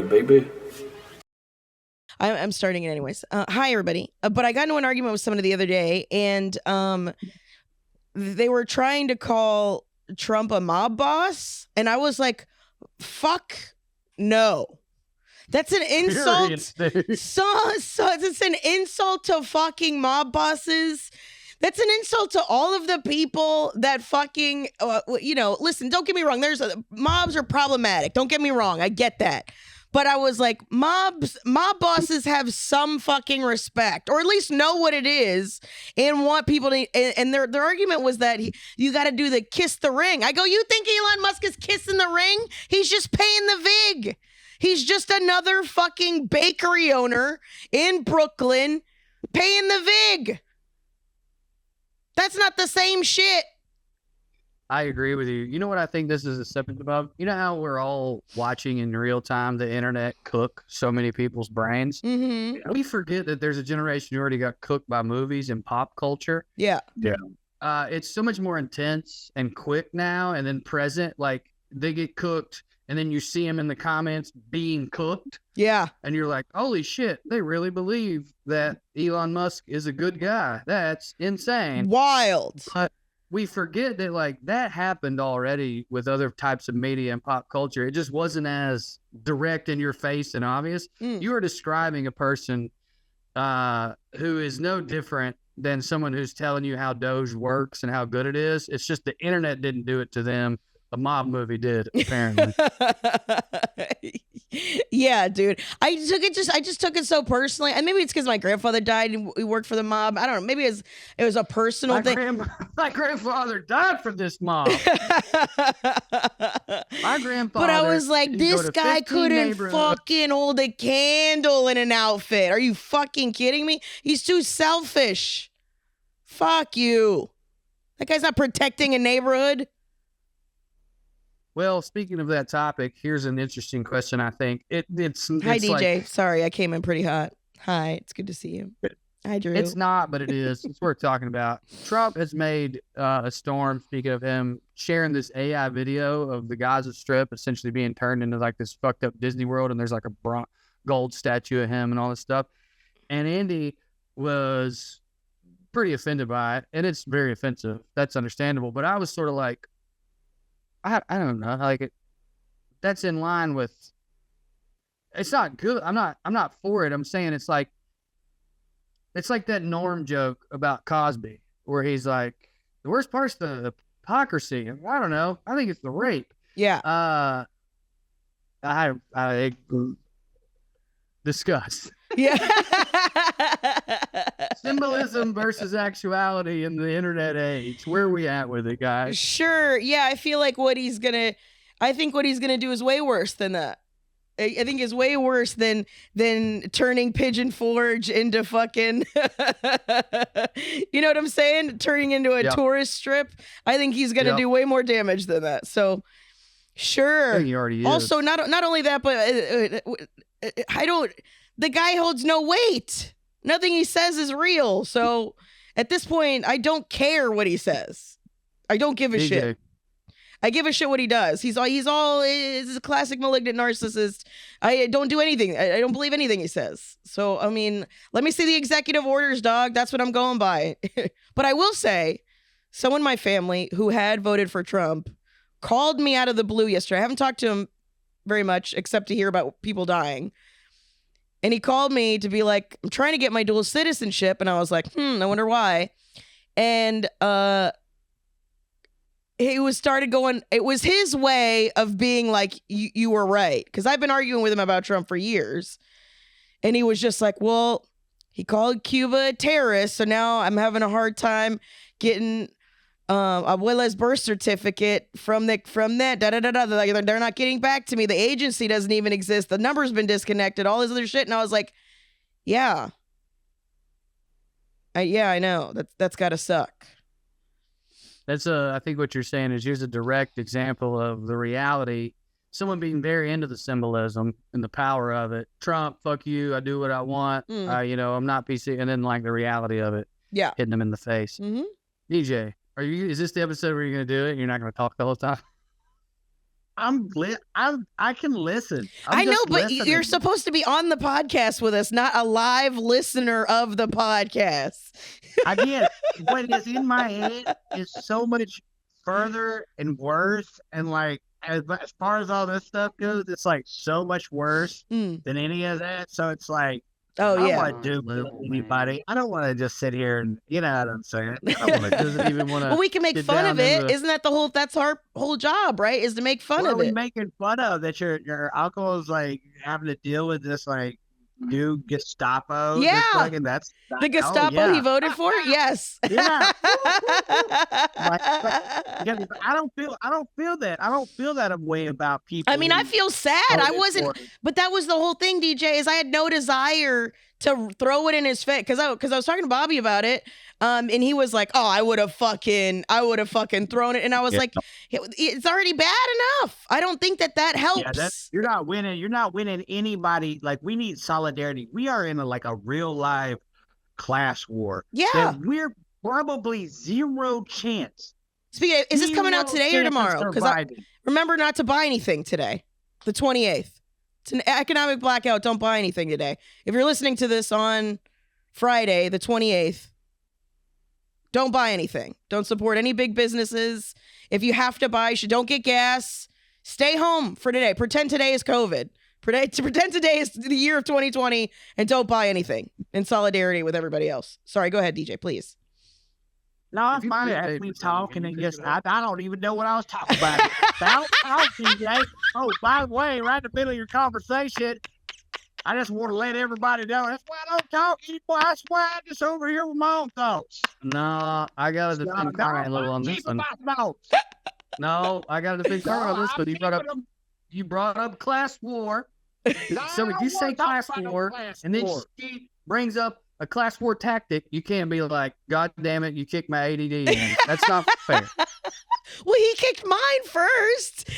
Baby. I'm starting it anyways. Hi, everybody. But I got into an argument with someone the other day, and they were trying to call Trump a mob boss, and I was like, fuck no. That's an insult. It's an insult to fucking mob bosses. That's an insult to all of the people that fucking, listen, don't get me wrong. Mobs are problematic. Don't get me wrong. I get that. But I was like, mob bosses have some fucking respect, or at least know what it is and want people to. And their argument was that you got to do the kiss the ring. I go, you think Elon Musk is kissing the ring? He's just paying the vig. He's just another fucking bakery owner in Brooklyn paying the vig. That's not the same shit. I agree with you. You know what I think this is a subject about? You know how we're all watching in real time the internet cook so many people's brains? Mm-hmm. We forget that there's a generation who already got cooked by movies and pop culture. Yeah. It's so much more intense and quick now and then present. Like, they get cooked and then you see them in the comments being cooked. Yeah. And you're like, holy shit, they really believe that Elon Musk is a good guy. That's insane. Wild. But we forget that, like, that happened already with other types of media and pop culture. It just wasn't as direct in your face and obvious. You are describing a person who is no different than someone who's telling you how Doge works and how good it is. It's just the internet didn't do it to them. A mob movie did, apparently. Yeah, dude. I just took it so personally, and maybe it's because my grandfather died and we worked for the mob. I don't know. Maybe it was a personal thing. My grandfather died for this mob. My grandfather. But I was like, this guy couldn't fucking hold a candle in an outfit. Are you fucking kidding me? He's too selfish. Fuck you. That guy's not protecting a neighborhood. Well, speaking of that topic, here's an interesting question. I think it's hi, DJ. Like, sorry, I came in pretty hot. Hi, it's good to see you. Hi, Drew. It's not, but it is. It's worth talking about. Trump has made a storm. Speaking of him sharing this AI video of the Gaza Strip essentially being turned into like this fucked up Disney World, and there's like a gold statue of him and all this stuff. And Andy was pretty offended by it, and it's very offensive. That's understandable. But I was sort of like, I don't know, like it. That's in line with. It's not good. I'm not for it. I'm saying it's like that Norm joke about Cosby, where he's like, the worst part's the hypocrisy. I don't know. I think it's the rape. Yeah. I discuss. Yeah. Symbolism versus actuality in the internet age. Where are we at with it, guys? Sure. Yeah, I feel like what he's gonna do is way worse than that. I think is way worse than turning Pigeon Forge into fucking you know what I'm saying? Turning into a tourist strip. I think he's gonna do way more damage than that. So sure. I think he already is. Also, not only that, but the guy holds no weight. Nothing he says is real. So at this point, I don't care what he says. I don't give a shit. I give a shit what he does. He's a classic malignant narcissist. I don't do anything. I don't believe anything he says. So, I mean, let me see the executive orders, dog. That's what I'm going by. But I will say, someone in my family who had voted for Trump called me out of the blue yesterday. I haven't talked to him very much except to hear about people dying. And he called me to be like, I'm trying to get my dual citizenship. And I was like, I wonder why. And it was his way of being like, you were right. Because I've been arguing with him about Trump for years. And he was just like, well, he called Cuba a terrorist. So now I'm having a hard time getting Abuela's birth certificate from that. They're not getting back to me. The agency doesn't even exist. The number's been disconnected. All this other shit. And I was like, yeah, I know that's got to suck. That's I think what you're saying is here's a direct example of the reality. Someone being very into the symbolism and the power of it. Trump, fuck you. I do what I want. I'm not PC. And then like the reality of it. Yeah. Hitting them in the face. Mm-hmm. DJ, Is this the episode where you're gonna do it? And you're not gonna talk the whole time? I can listen. I know, but you're supposed to be on the podcast with us, not a live listener of the podcast. I get it. What is in my head is so much further and worse. And like, as far as all this stuff goes, it's like so much worse than any of that. So it's like, Oh, I yeah. want to do anybody. I don't want to just sit here and, you know what I'm saying? I don't want to Doesn't even want to. Well, we can make fun of it. Isn't that that's our whole job, right? Is to make fun What of are we it. making fun of? That your uncle is like having to deal with this like new Gestapo? Yeah. That's The Gestapo he voted for? Yes. Yeah. I don't feel that. I don't feel that way about people. I mean, I feel sad. I wasn't, but that was the whole thing, DJ, is I had no desire to throw it in his face because I was talking to Bobby about it. And he was like, "Oh, I would have fucking thrown it." And I was like, "It's already bad enough. I don't think that helps." Yeah, you're not winning. You're not winning anybody. Like, we need solidarity. We are in a real live class war. Yeah, that we're probably zero chance. Speaking of, is this coming out today or tomorrow? Because remember not to buy anything today, the 28th. It's an economic blackout. Don't buy anything today. If you're listening to this on Friday, the 28th, don't buy anything. Don't support any big businesses. If you have to buy, don't get gas. Stay home for today. Pretend today is COVID. Pretend today is the year of 2020 and don't buy anything in solidarity with everybody else. Sorry, go ahead, DJ, please. No, it's fine. As we talking and just, I don't even know what I was talking about. DJ. Oh, by the way, right in the middle of your conversation, I just want to let everybody know that's why I don't talk anymore. That's why I just over here with my own thoughts. No, I got to defend Carmen a little on this one. No, I got to defend Carmen on this one. You brought up class war. So when you say class war, and then she brings up a class war tactic, you can't be like, "God damn it, you kicked my ADD in." That's not fair. Well, he kicked mine first.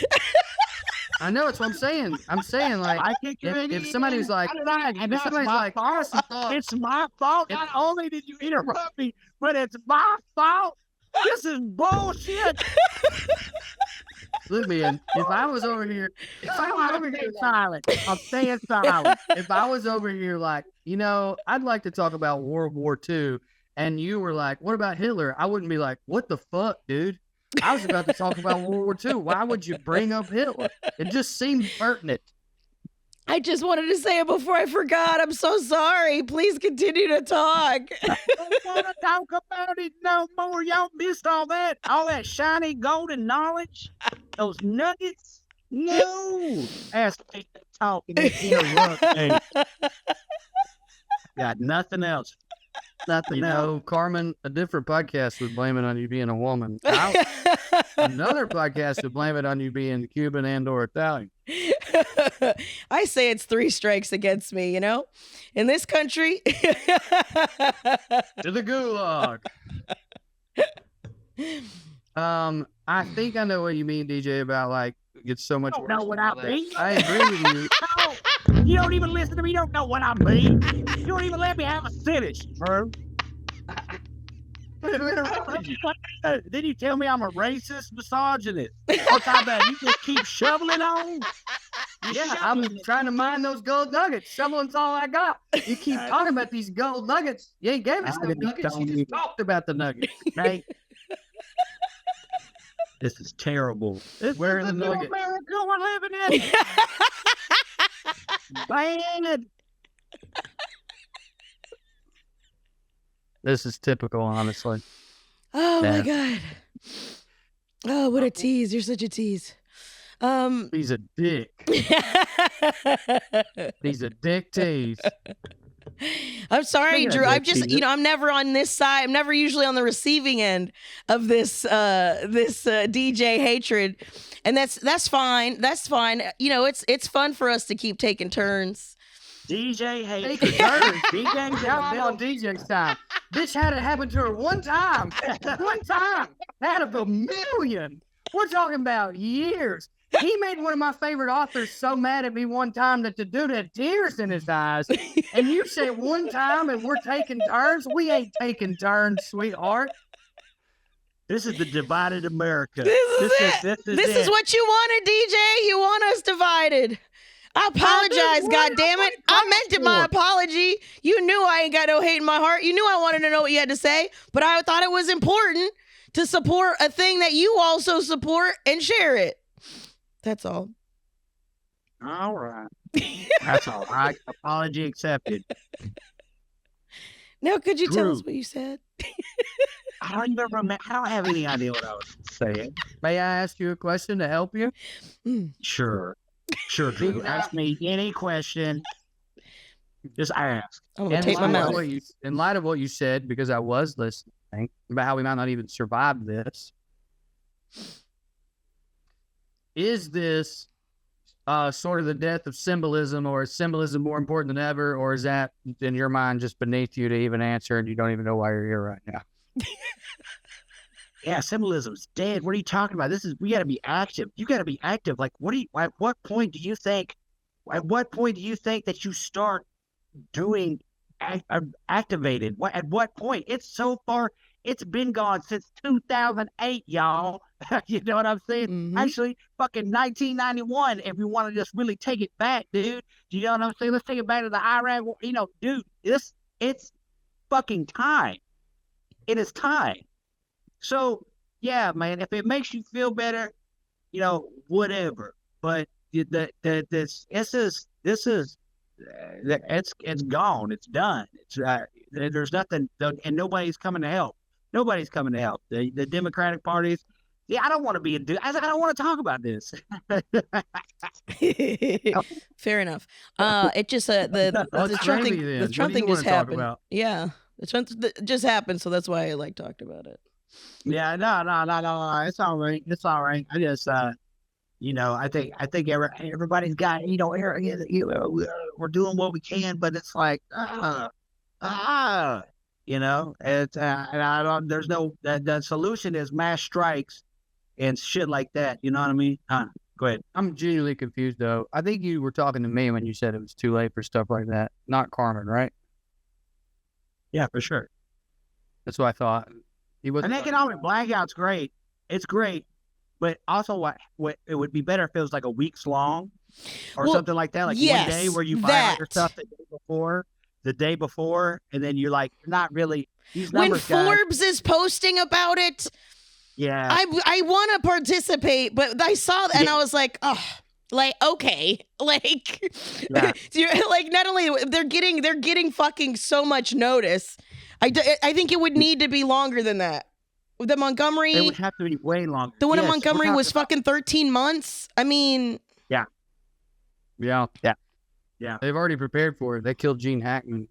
I know, that's what I'm saying. I'm saying, like, if somebody's like, it's my fault. Not only did you interrupt me, but it's my fault. This is bullshit. Look, man, if I was over here silent, I'm staying silent. If I was over here like, I'd like to talk about World War II, and you were like, what about Hitler? I wouldn't be like, what the fuck, dude? I was about to talk about World War II. Why would you bring up Hitler? It just seemed pertinent. I just wanted to say it before I forgot. I'm so sorry. Please continue to talk. I don't want to talk about it no more. Y'all missed all that shiny golden knowledge. Those nuggets. No. Ask me to talk and interrupt me. Got nothing else. Nothing else. Carmen, a different podcast would blame it on you being a woman. Another podcast would blame it on you being Cuban and or Italian. I say it's 3 strikes against me, in this country. To the gulag. I think I know what you mean, DJ, about like it's so much. You don't know what I mean. I agree with you. No, you don't even listen to me. You don't know what I mean. You don't even let me have a sentence, bro. Then you tell me I'm a racist misogynist. What's that about? You just keep shoveling on. I'm trying to mine those gold nuggets. Shoveling's all I got. You keep talking about these gold nuggets. You ain't gave us no nuggets. You just talked about the nuggets. Right? This is terrible. Where are the nuggets? America we're living in. Banned. This is typical, honestly. Oh my God. Oh, what a tease. You're such a tease. He's a dick. He's a dick tease. I'm sorry, Drew. I'm just, I'm never on this side. I'm never usually on the receiving end of this DJ hatred. And that's fine. That's fine. It's fun for us to keep taking turns. DJ hatred. Taking turns. DJ's out on DJ's time. Bitch had it happen to her one time. One time. Out of a million. We're talking about years. He made one of my favorite authors so mad at me one time that the dude had tears in his eyes. And you say one time and we're taking turns? We ain't taking turns, sweetheart. This is the divided America. This is it. This is what you wanted, DJ. You want us divided. I apologize, goddammit. I meant it my apology. You knew I ain't got no hate in my heart. You knew I wanted to know what you had to say, but I thought it was important to support a thing that you also support and share it. That's all. All right. That's all right. Apology accepted. Now, could you tell us what you said? I don't even remember. I don't have any idea what I was saying. May I ask you a question to help you? Sure. Sure, Drew. Ask me any question. Just ask. I'm going to tape my mouth. In light of what you said, because I was listening about how we might not even survive this, is this sort of the death of symbolism, or is symbolism more important than ever, or is that, in your mind, just beneath you to even answer and you don't even know why you're here right now? Yeah, symbolism's dead. What are you talking about? We got to be active. You got to be active. Like, at what point do you think that you start doing activated? At what point? It's so far, it's been gone since 2008, y'all. You know what I'm saying? Mm-hmm. Actually, fucking 1991, if we want to just really take it back, dude. Do you know what I'm saying? Let's take it back to the Iraq war. You know, dude, it's fucking time. It is time. So, yeah, man, if it makes you feel better, you know, whatever. But it's gone. It's done. There's nothing, and nobody's coming to help. Nobody's coming to help. The Democratic parties. Yeah, I don't want to be a dude. I don't want to talk about this. Fair enough. It just the Trump thing just happened. Yeah, the Trump just happened, so that's why I talked about it. Yeah, no. It's all right. It's all right. I just, you know, I think everybody's got, you know, we're doing what we can, but it's like, you know, it's and I don't. There's no the solution is mass strikes and shit like that. You know what I mean? Go ahead. I'm genuinely confused though. I think you were talking to me when you said it was too late for stuff like that, not Carmen, right? Yeah, for sure. That's what I thought. An economic blackout's great. It's great, but also what it would be better if it was like a week's long, or something like that. Like one day where you buy your stuff the day before, and then you're like not really. These numbers, when Forbes is posting about it, yeah, I want to participate, but I saw that and I was like, oh. Like, okay, like, like not only they're getting fucking so much notice. I think it would need to be longer than that. The Montgomery, it would have to be way longer. The one in Montgomery was fucking 13 months. I mean, yeah. They've already prepared for it. They killed Gene Hackman.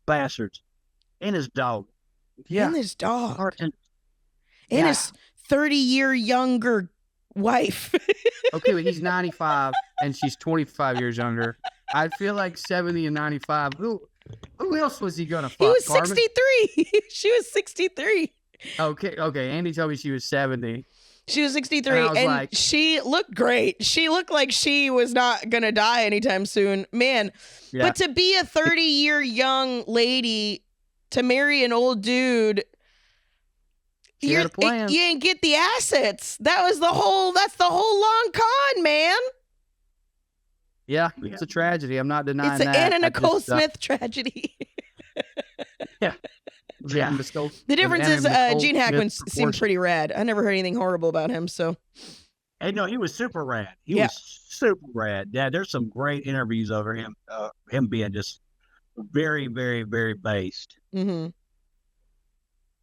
Bastards, and his dog. Yeah, and his dog, and his 30-year younger wife. Okay, but he's 95 and she's 25 years younger. I feel like 70 and 95. Who else was he gonna fuck? He was Carmen? 63. She was 63. Okay. Andy told me she was 70. She was 63, and she looked great. She looked like she was not gonna die anytime soon, man. Yeah. But to be a 30-year young lady to marry an old dude, you ain't get the assets. That's the whole long con, man. Yeah, it's a tragedy. I'm not denying that. It's an Anna Nicole Smith tragedy. Yeah. The difference is Gene Hackman seemed pretty rad. I never heard anything horrible about him, so. Hey, no, he was super rad. He was super rad. Yeah, there's some great interviews over him. Him being just very, very, very based. Mm-hmm.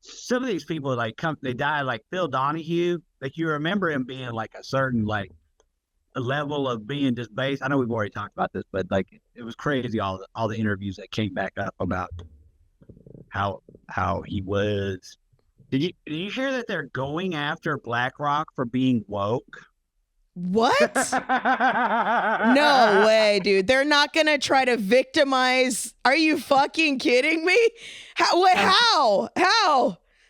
Some of these people they die like Phil Donahue. Like you remember him being like a certain a level of being just based. I know we've already talked about this, but it was crazy all the interviews that came back up about how he was. Did you hear that they're going after BlackRock for being woke? What? No way, dude. They're not gonna try to victimize. Are you fucking kidding me? How?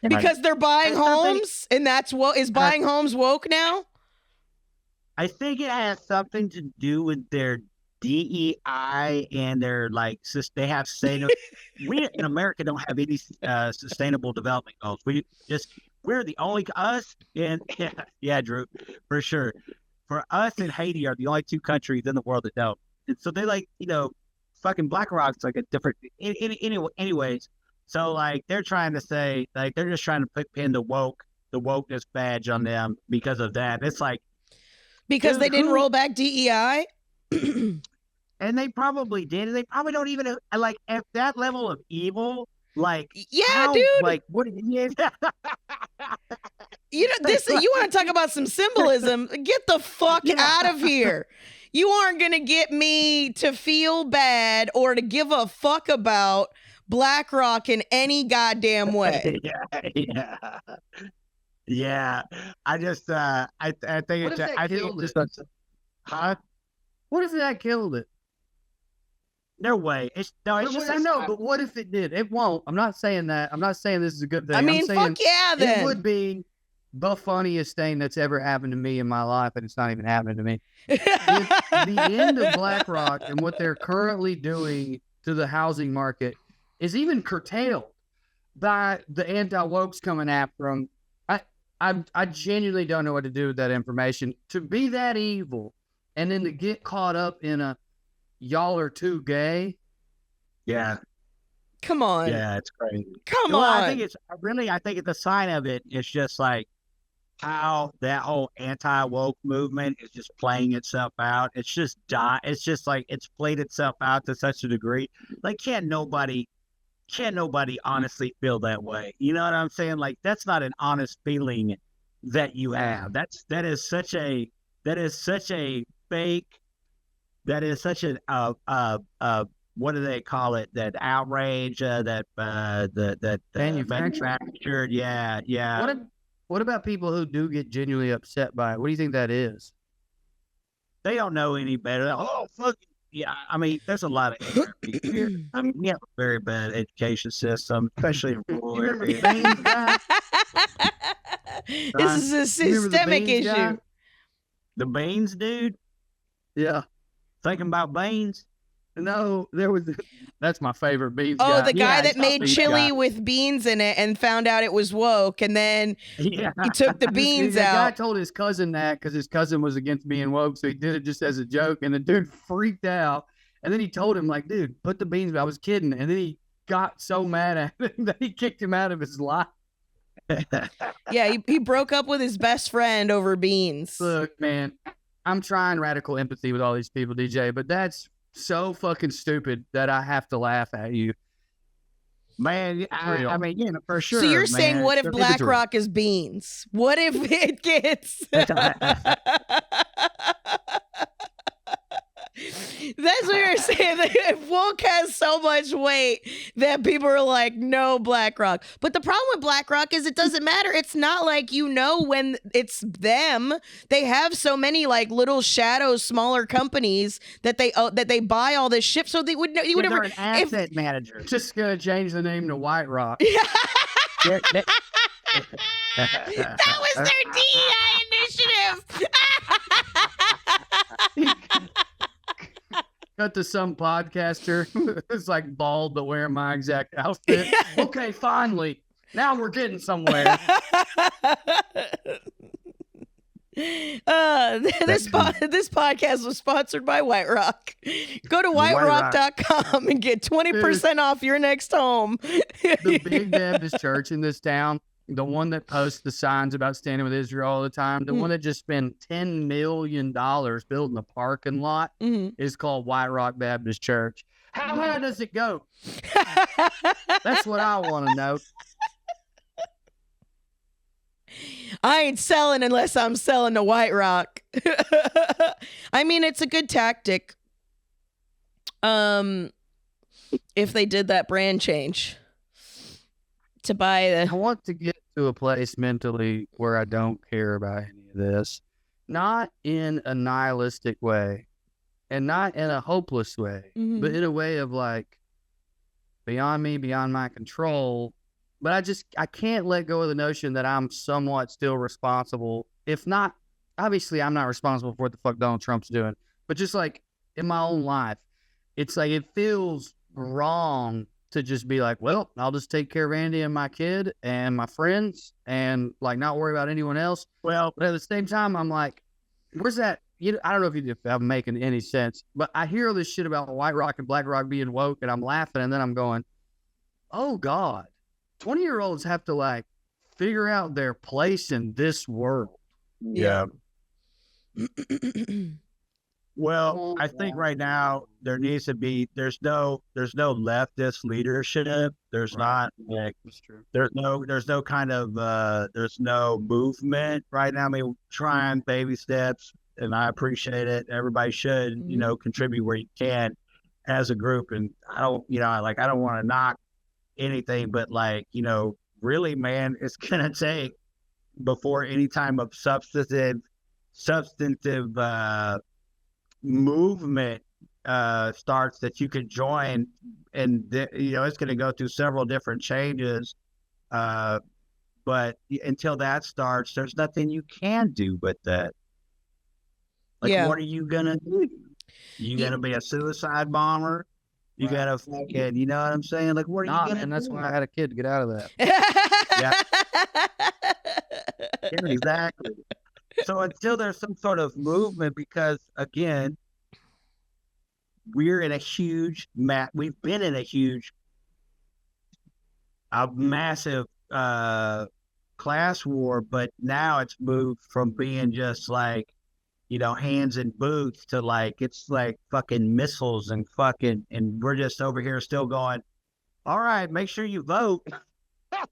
Because they're buying homes, and that's what is buying homes woke now? I think it has something to do with their DEI and their they have we in America don't have any sustainable development goals. we're the only us and yeah, Drew, for sure. For us and Haiti are the only two countries in the world that don't. And so they like, fucking BlackRock's like a different. Anyways, so like they're trying to say like they're just trying to pin the wokeness badge on them because of that. It's like because they didn't roll back DEI. And they probably did. They probably don't even like at that level of evil. Like, yeah, dude. Like, what? Yeah. This. You want to talk about some symbolism? Get the fuck out of here. You aren't gonna get me to feel bad or to give a fuck about BlackRock in any goddamn way. Yeah. I just, I think it's. I think it's just. Huh? What if that killed it? No way. It's just. I know, but what if it did? It won't. I'm not saying that. I'm not saying this is a good thing. I mean, fuck yeah, then. It would be the funniest thing that's ever happened to me in my life, and it's not even happening to me. The end of BlackRock and what they're currently doing to the housing market is even curtailed by the anti-wokes coming after them. I genuinely don't know what to do with that information. To be that evil and then to get caught up in a y'all are too gay. Yeah. Come on. Yeah, it's crazy. Come on. I think it's a sign of it. It's just like how that whole anti-woke movement is just playing itself out. It's just It's just like it's played itself out to such a degree. Like can't nobody honestly feel that way. You know what I'm saying? Like that's not an honest feeling that you have. That is such a fake. That is such an what do they call it? That outrage, that manufactured. Yeah. What about people who do get genuinely upset by it? What do you think that is? They don't know any better. Oh fuck yeah! I mean, there's a lot of ignorant people here. I mean, we have a very bad education system, especially in rural areas. This is a systemic issue. Guy? The beans, dude. Yeah. Thinking about beans? No, that's my favorite beans guy. Oh, the guy that made chili with beans in it and found out it was woke, and then he took the beans out. The guy told his cousin that because his cousin was against being woke, so he did it just as a joke, and the dude freaked out. And then he told him, like, dude, put the beans. I was kidding. And then he got so mad at him that he kicked him out of his life. Yeah, he broke up with his best friend over beans. Look, man, I'm trying radical empathy with all these people, DJ, but that's so fucking stupid that I have to laugh at you. Man, I mean, for sure. So you're saying, what if BlackRock is beans? What if it gets... That's what you're saying. If woke has so much weight that people are like, no, BlackRock. But the problem with BlackRock is it doesn't matter. It's not like when it's them. They have so many like little shadow, smaller companies that they buy all this shit. So they would know. You would never. They're an asset manager. Just gonna change the name to White Rock. That was their DEI initiative. Cut to some podcaster who's like bald but wearing my exact outfit. Okay, finally. Now we're getting somewhere. This podcast was sponsored by White Rock. Go to whiterock.com and get 20% off your next home. The big Baptist church in this town, the one that posts the signs about standing with Israel all the time, the one that just spent $10 million building a parking lot is called White Rock Baptist Church. How high does it go? That's what I want to know. I ain't selling unless I'm selling to White Rock. I mean, it's a good tactic. If they did that brand change to buy the... I want to get to a place mentally where I don't care about any of this. Not in a nihilistic way and not in a hopeless way, but in a way of like beyond me, beyond my control. But I can't let go of the notion that I'm somewhat still responsible. If not, obviously I'm not responsible for what the fuck Donald Trump's doing, but just like in my own life, it's like it feels wrong to just be like, well, I'll just take care of Andy and my kid and my friends and like not worry about anyone else. Well, But at the same time, I'm like, where's that? I don't know if I'm making any sense, but I hear all this shit about White Rock and BlackRock being woke, and I'm laughing, and then I'm going, oh God, 20-year-olds have to like figure out their place in this world. yeah. Well, I think right now there needs to be there's no leftist leadership. There's not like That's true. there's no kind of there's no movement right now. I mean, trying baby steps, and I appreciate it. Everybody should, contribute where you can as a group. And I don't, I don't want to knock anything, but like, really, man, it's gonna take before any time of substantive movement starts that you could join, and it's going to go through several different changes, but until that starts, there's nothing you can do but that. Like, what are you gonna do? You gonna be a suicide bomber? You gotta fucking, you know what I'm saying? Like, what are you gonna and do? that's why I had a kid to get out of that. Yeah, exactly. So until there's some sort of movement, because again, we've been in a massive class war, but now it's moved from being just like, hands and boots to like, it's like fucking missiles and we're just over here still going, all right, make sure you vote.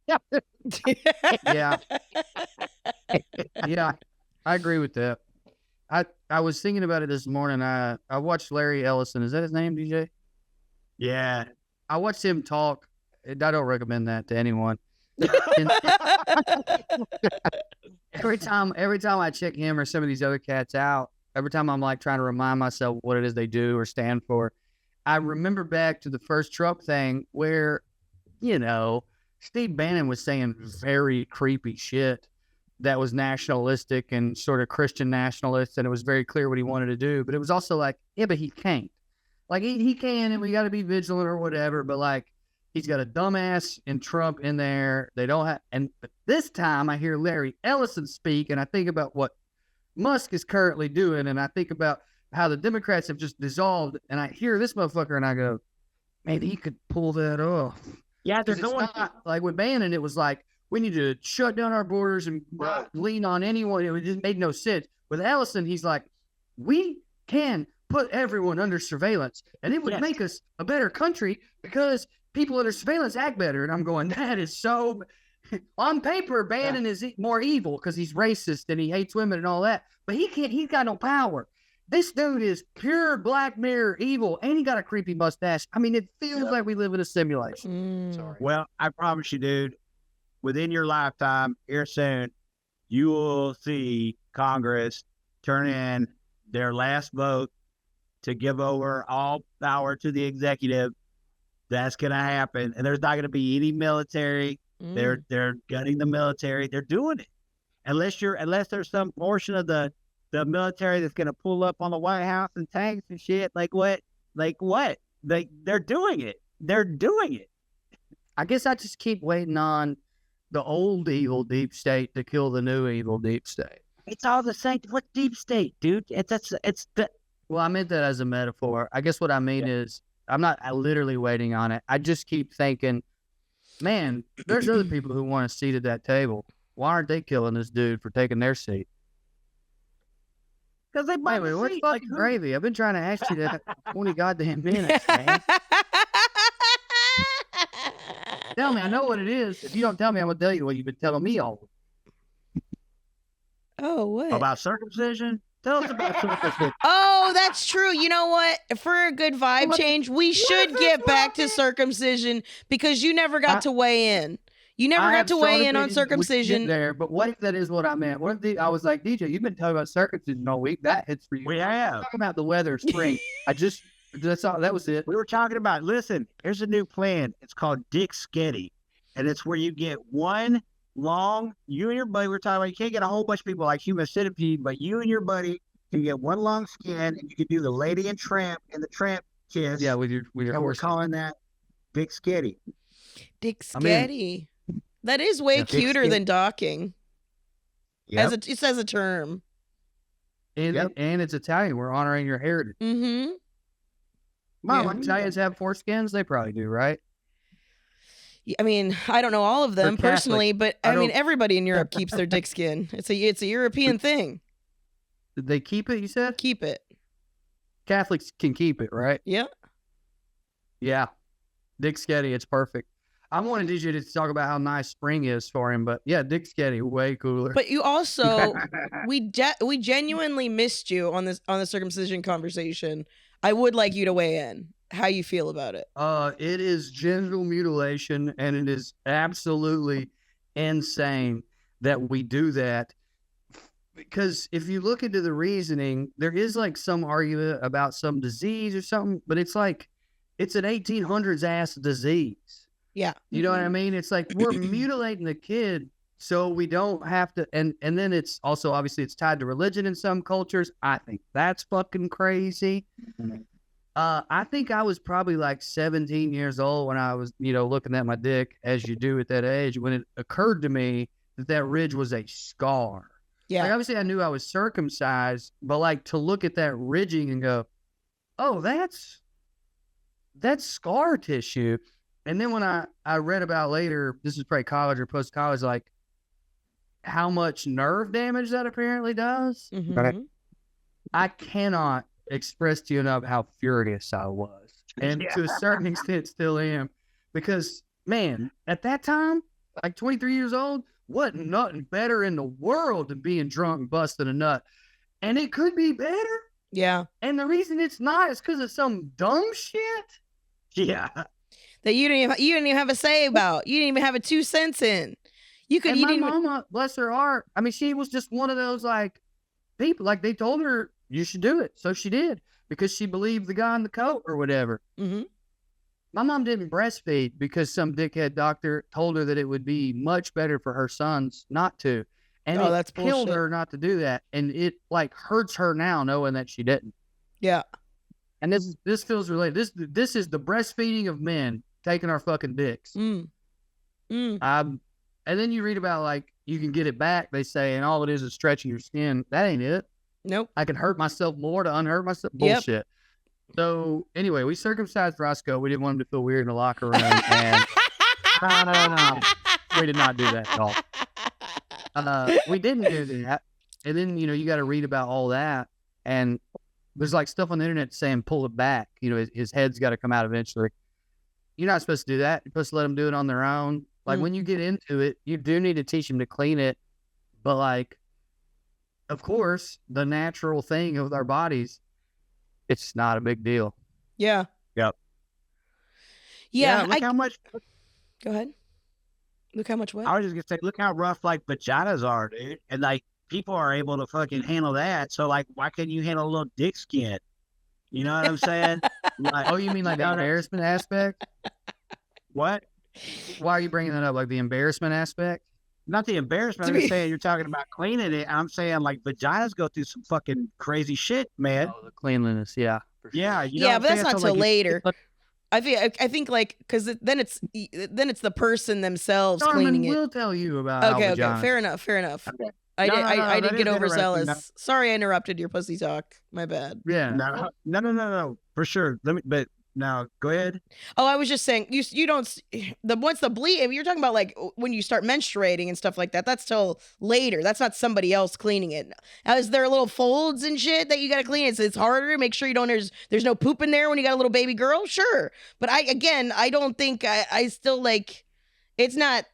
Yeah. Yeah, I agree with that. I was thinking about it this morning. I watched Larry Ellison. Is that his name, DJ? Yeah. I watched him talk. I don't recommend that to anyone. Every time I check him or some of these other cats out, every time I'm like trying to remind myself what it is they do or stand for, I remember back to the first Trump thing where, Steve Bannon was saying very creepy shit that was nationalistic and sort of Christian nationalist, and it was very clear what he wanted to do. But it was also like, yeah, but he can't. Like, he can, and we got to be vigilant or whatever, but like, he's got a dumbass and Trump in there. They don't have, but this time I hear Larry Ellison speak, and I think about what Musk is currently doing, and I think about how the Democrats have just dissolved, and I hear this motherfucker, and I go, man, he could pull that off. Yeah, they're going like with Bannon, it was like, we need to shut down our borders and lean on anyone. It just made no sense. With Ellison, he's like, we can put everyone under surveillance, and it would make us a better country because people under surveillance act better. And I'm going, that is so. On paper, Bannon is more evil because he's racist and he hates women and all that, but he can't. He's got no power. This dude is pure Black Mirror evil, and he got a creepy mustache. I mean, it feels like we live in a simulation. Sorry. Well, I promise you, dude, within your lifetime, here soon, you will see Congress turn in their last vote to give over all power to the executive. That's going to happen. And there's not going to be any military. They're gutting the military. They're doing it. Unless there's some portion of the military that's going to pull up on the White House and tanks and shit. Like what? They're doing it. They're doing it. I guess I just keep waiting on the old evil deep state to kill the new evil deep state. It's all the same. What deep state, dude? Well, I meant that as a metaphor. I guess what I mean is I'm not literally waiting on it. I just keep thinking, man, there's other people who want a seat at that table. Why aren't they killing this dude for taking their seat? Because they might. Wait, what's fucking gravy? I've been trying to ask you that 20 goddamn minutes, man. Tell me, I know what it is. If you don't tell me, I'm gonna tell you what you've been telling me all. Oh, what? About circumcision? Tell us about circumcision. Oh, that's true. You know what? For a good vibe change, we should get back to circumcision because you never got to weigh in. You never got to weigh in on circumcision. There, but what if that is what I meant? What if I was like, DJ, you've been talking about circumcision all week. That hits for you. We have. Talking about the weather, spring. That's all. That was it. We were talking about, listen, here's a new plan. It's called Dicksketti. And it's where you get one long, you and your buddy, we're talking about, you can't get a whole bunch of people like human centipede, but you and your buddy can get one long skin and you can do the lady and the tramp kiss. Yeah, with your and we're horse. calling that Dicksketti. Dicksketti. That is way cuter Dicksketti. than docking. Yep. It says a term. And it's Italian. We're honoring your heritage. Mm-hmm. Mom, Italians have foreskins? They probably do, right? I mean, I don't know all of them They're personally, but I mean, don't- everybody in Europe keeps their dick skin. It's a European thing. Did they keep it, you said? Keep it. Catholics can keep it, right? Yeah. Yeah. Dicksketti, it's perfect. I wanted DJ to talk about how nice spring is for him, but yeah, Dicksketti, way cooler. But you also, we genuinely missed you on the circumcision conversation. I would like you to weigh in. How you feel about it? It is genital mutilation, and it is absolutely insane that we do that. Because if you look into the reasoning, there is like some argument about some disease or something, but it's like it's an 1800s ass disease. Yeah. You know what I mean? It's like we're mutilating the kid so we don't have to, and then it's also obviously it's tied to religion in some cultures. I think that's fucking crazy. I think I was probably like 17 years old when I was, looking at my dick, as you do at that age, when it occurred to me that ridge was a scar. Yeah. Like, obviously I knew I was circumcised, but like to look at that ridging and go, oh, that's scar tissue. And then when I read about later, this is probably college or post-college, like how much nerve damage that apparently does. Mm-hmm. I cannot express to you enough how furious I was. And to a certain extent still am. Because, man, at that time, like 23 years old, wasn't nothing better in the world than being drunk and busting a nut. And it could be better. Yeah. And the reason it's not is because of some dumb shit. Yeah. That you didn't even have a say about. You didn't even have a 2 cents in. And my mama, bless her heart, I mean, she was just one of those like people. Like they told her you should do it, so she did because she believed the guy in the coat or whatever. Mm-hmm. My mom didn't breastfeed because some dickhead doctor told her that it would be much better for her sons not to, and that's killed bullshit. her not to do that, and it like hurts her now knowing that she didn't. Yeah. And this feels related. This is the breastfeeding of men taking our fucking dicks. And then you read about like you can get it back, they say, and all it is stretching your skin. That ain't it. Nope. I can hurt myself more to unhurt myself. Yep. Bullshit. So anyway, we circumcised Roscoe. We didn't want him to feel weird in the locker room. And no. We did not do that at all. We didn't do that. And then, you got to read about all that. And there's like stuff on the internet saying pull it back. His head's got to come out eventually. You're not supposed to do that. You're supposed to let them do it on their own. Like when you get into it, you do need to teach them to clean it. But like, of course, the natural thing of our bodies, it's not a big deal. Yeah. Yep. Yeah. Look how much. Go ahead. Look how much what? I was just gonna say, look how rough like vaginas are, dude, and like people are able to fucking handle that. So like, why couldn't you handle a little dick skin? You know what I'm saying? Like, Oh, you mean like the embarrassment aspect? what? Why are you bringing that up? Like the embarrassment aspect? Not the embarrassment. I'm just saying you're talking about cleaning it. I'm saying like vaginas go through some fucking crazy shit, man. Oh, the cleanliness, yeah. For sure. Yeah, you know what I'm but that's saying? not So, till like, later. I think like because then it's the person themselves Norman cleaning it. will tell you about how Okay, vaginas- fair enough. Okay. I No, did that get is overzealous. interesting. Sorry, I interrupted your pussy talk. My bad. Yeah. No, for sure. But now go ahead. Oh, I was just saying you don't once the bleed. If you're talking about like when you start menstruating and stuff like that, that's till later. That's not somebody else cleaning it. Now, is there little folds and shit that you got to clean? It's harder. Make sure you don't. There's no poop in there when you got a little baby girl. Sure, but I don't think I still like. It's not.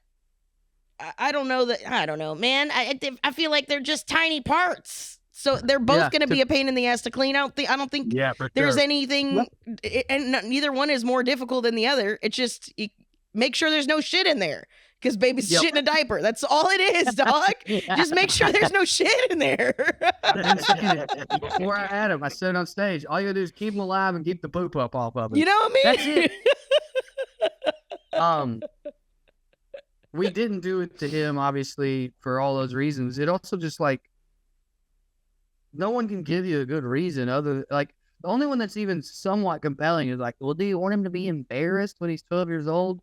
I don't know that. I don't know, man. I feel like they're just tiny parts. So they're both going to be a pain in the ass to clean out. I don't think For there's sure. anything, and neither one is more difficult than the other. It's just make sure there's no shit in there because baby's shit in a diaper. That's all it is, dog. Just make sure there's no shit in there. Before I had him, I said on stage, all you gotta do is keep him alive and keep the poop up off of him. You know what I mean? That's it. We didn't do it to him, obviously, for all those reasons. It also just like no one can give you a good reason other like The only one that's even somewhat compelling is like, well, do you want him to be embarrassed when he's 12 years old?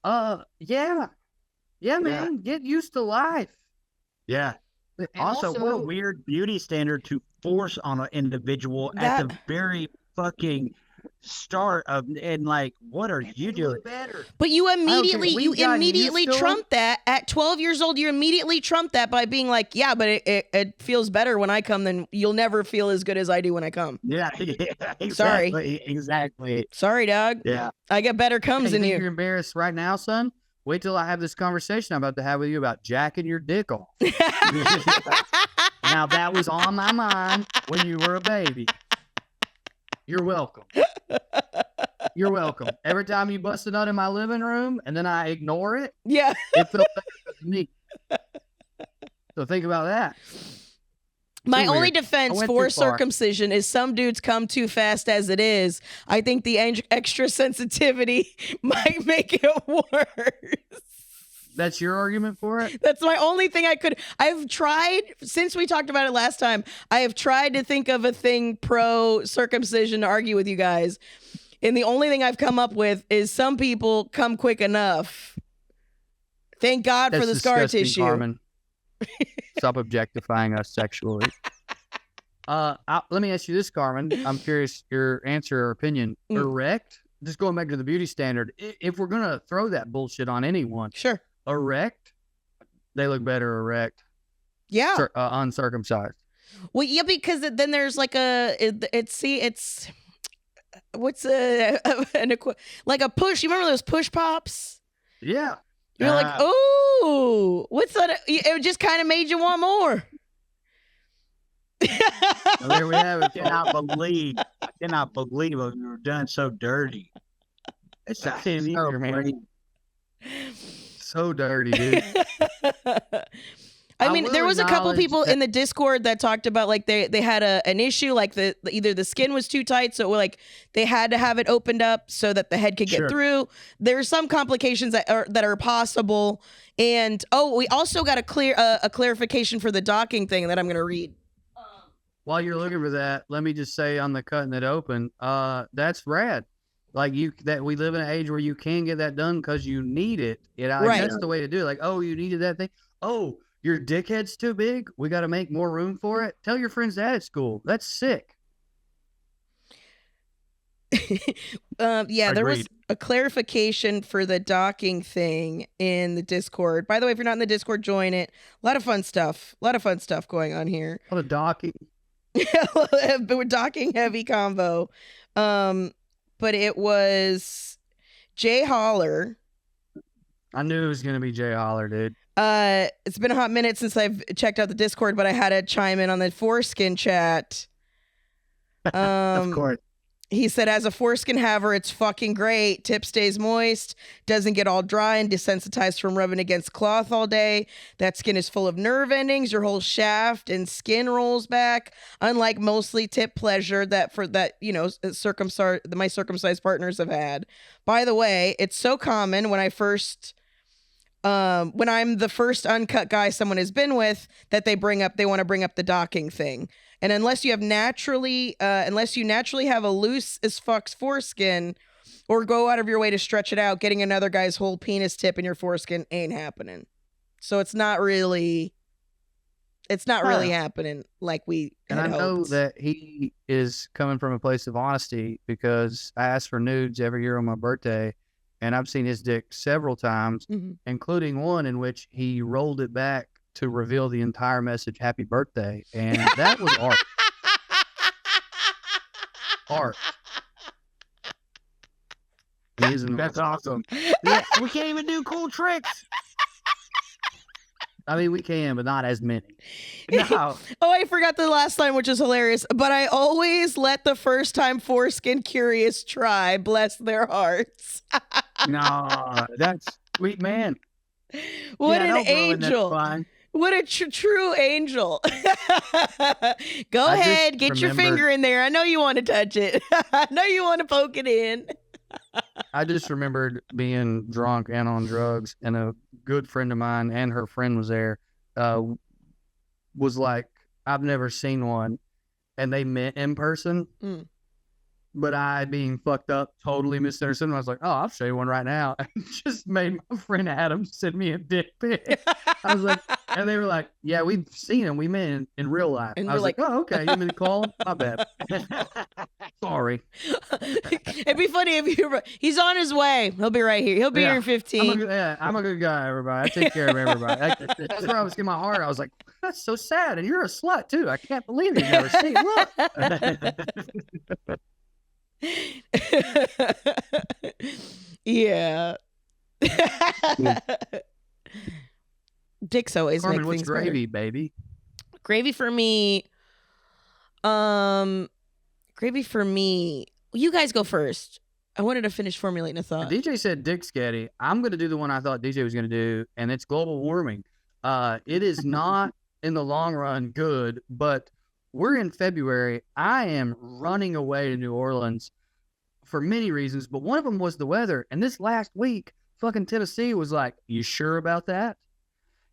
Yeah, man, get used to life. Yeah. And Also, what a weird beauty standard to force on an individual at the very fucking start of, and like, what are you doing? But you immediately to trump that at 12 years old. You immediately trump that by being like, yeah, but it feels better when I come than you'll never feel as good as I do when I come. Yeah, exactly. Sorry, dog. Yeah. I get better comes Hey, than you're you. embarrassed right now, son? Wait till I have this conversation I'm about to have with you about jacking your dick off. Now, that was on my mind when you were a baby. You're welcome. You're welcome. Every time you bust a nut in my living room and then I ignore it, Yeah. it felt better to me. So think about that. My Too only weird. defense I went for too far. circumcision is some dudes come too fast as it is. I think the extra sensitivity might make it worse. That's your argument for it? That's my only thing I've tried, since we talked about it last time, I have tried to think of a thing pro circumcision to argue with you guys. And the only thing I've come up with is some people come quick enough. Thank God for the scar disgusting, tissue. Carmen. Stop objectifying us sexually. Let me ask you this, Carmen. I'm curious your answer or opinion. Erect? Just going back to the beauty standard. If we're going to throw that bullshit on anyone, Sure. Erect, they look better erect. Yeah. Uncircumcised. Well, yeah, because then there's like what's like a push. You remember those push pops? Yeah. You're like, oh, what's that? It just kind of made you want more. Well, there we have it. I cannot believe we were done so dirty. It's so dirty, dude. I mean, there was a couple people that in the Discord that talked about like they had an issue, like either the skin was too tight, so like they had to have it opened up so that the head could get through. There's some complications that are possible, and we also got a clarification for the docking thing that I'm going to read. While you're looking for that, let me just say on the cutting it open, that's rad. Like that we live in an age where you can get that done because you need it. Right. That's the way to do it. Like, oh, you needed that thing. Oh, your dickhead's too big. We got to make more room for it. Tell your friends that at school. That's sick. There was a clarification for the docking thing in the Discord. By the way, if you're not in the Discord, join it. A lot of fun stuff. Going on here. What a docking. We're docking heavy combo. But it was Jay Holler. I knew it was going to be Jay Holler, dude. It's been a hot minute since I've checked out the Discord, but I had to chime in on the foreskin chat. Of course. He said, as a foreskin haver, it's fucking great. Tip stays moist, doesn't get all dry and desensitized from rubbing against cloth all day. That skin is full of nerve endings. Your whole shaft and skin rolls back. Unlike mostly tip pleasure my circumcised partners have had. By the way, it's so common when I'm the first uncut guy someone has been with that they want to bring up the docking thing. And unless you naturally have a loose as fuck's foreskin or go out of your way to stretch it out, getting another guy's whole penis tip in your foreskin ain't happening. So it's not really happening like we had hoped. And I know that he is coming from a place of honesty because I ask for nudes every year on my birthday, and I've seen his dick several times, including one in which he rolled it back to reveal the entire message, happy birthday. And that was art. Art. That's awesome. Yeah, we can't even do cool tricks. I mean, we can, but not as many. No. I forgot the last line, which is hilarious. But I always let the first time foreskin curious try. Bless their hearts. No, that's sweet, man. What an angel. What a true angel. Go ahead, get your finger in there. I know you want to touch it. I know you want to poke it in. I just remembered being drunk and on drugs, and a good friend of mine and her friend was there, was like, I've never seen one. And they met in person. but I, being fucked up, totally misunderstood him. I was like, oh, I'll show you one right now. And just made my friend Adam send me a dick pic. I was like, and they were like, yeah, we've seen him. We met in real life. And I was we're like, oh, okay. You mean to call him? My bad. Sorry. It'd be funny if he's on his way. He'll be right here. He'll be here in 15. I'm a good guy, everybody. I take care of everybody. That's where I was getting my heart. I was like, that's so sad. And you're a slut, too. I can't believe you never seen Look. Yeah. Dick's always Carmen, make what's things gravy, better. baby? Gravy for me. You guys go first. I wanted to finish formulating a thought. DJ said Dicksketti. I'm going to do the one I thought DJ was going to do, and it's global warming. It is not in the long run good, but we're in February. I am running away to New Orleans for many reasons, but one of them was the weather. And this last week, fucking Tennessee was like, you sure about that?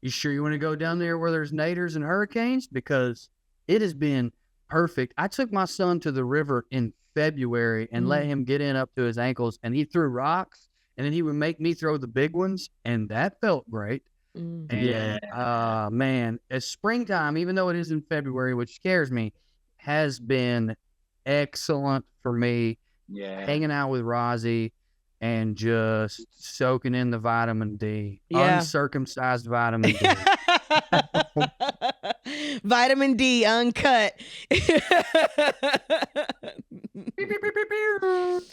You sure you want to go down there where there's naders and hurricanes? Because it has been perfect. I took my son to the river in February and let him get in up to his ankles, and he threw rocks, and then he would make me throw the big ones, and that felt great. And, man, it's springtime, even though it is in February, which scares me, has been excellent for me. Yeah. Hanging out with Rozzy and just soaking in the vitamin D. Yeah. Uncircumcised vitamin D. Vitamin D uncut.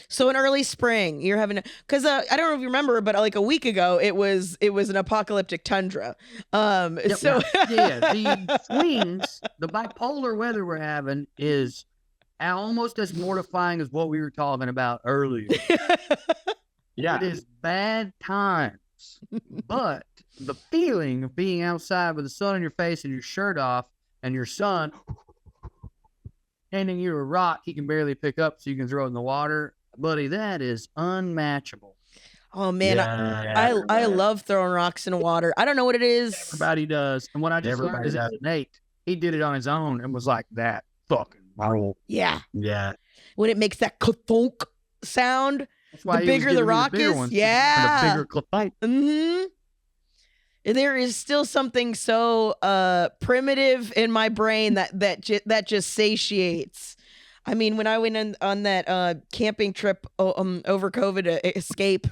So in early spring, you're having because I don't know if you remember, but like a week ago, it was an apocalyptic tundra. So the swings, the bipolar weather we're having is almost as mortifying as what we were talking about earlier. It is bad times, but the feeling of being outside with the sun on your face and your shirt off and your son handing you a rock he can barely pick up so you can throw it in the water, buddy, that is unmatchable. Oh man, I love throwing rocks in the water. I don't know what it is. Everybody does. And what I just learned is that Nate, he did it on his own and was like that fucking roll. Yeah. Yeah. When it makes that ka-thunk sound, That's why the bigger the rock is. Yeah. The bigger clip. Mm-hmm. There is still something so primitive in my brain that just satiates. I mean, when I went on that camping trip over COVID escape,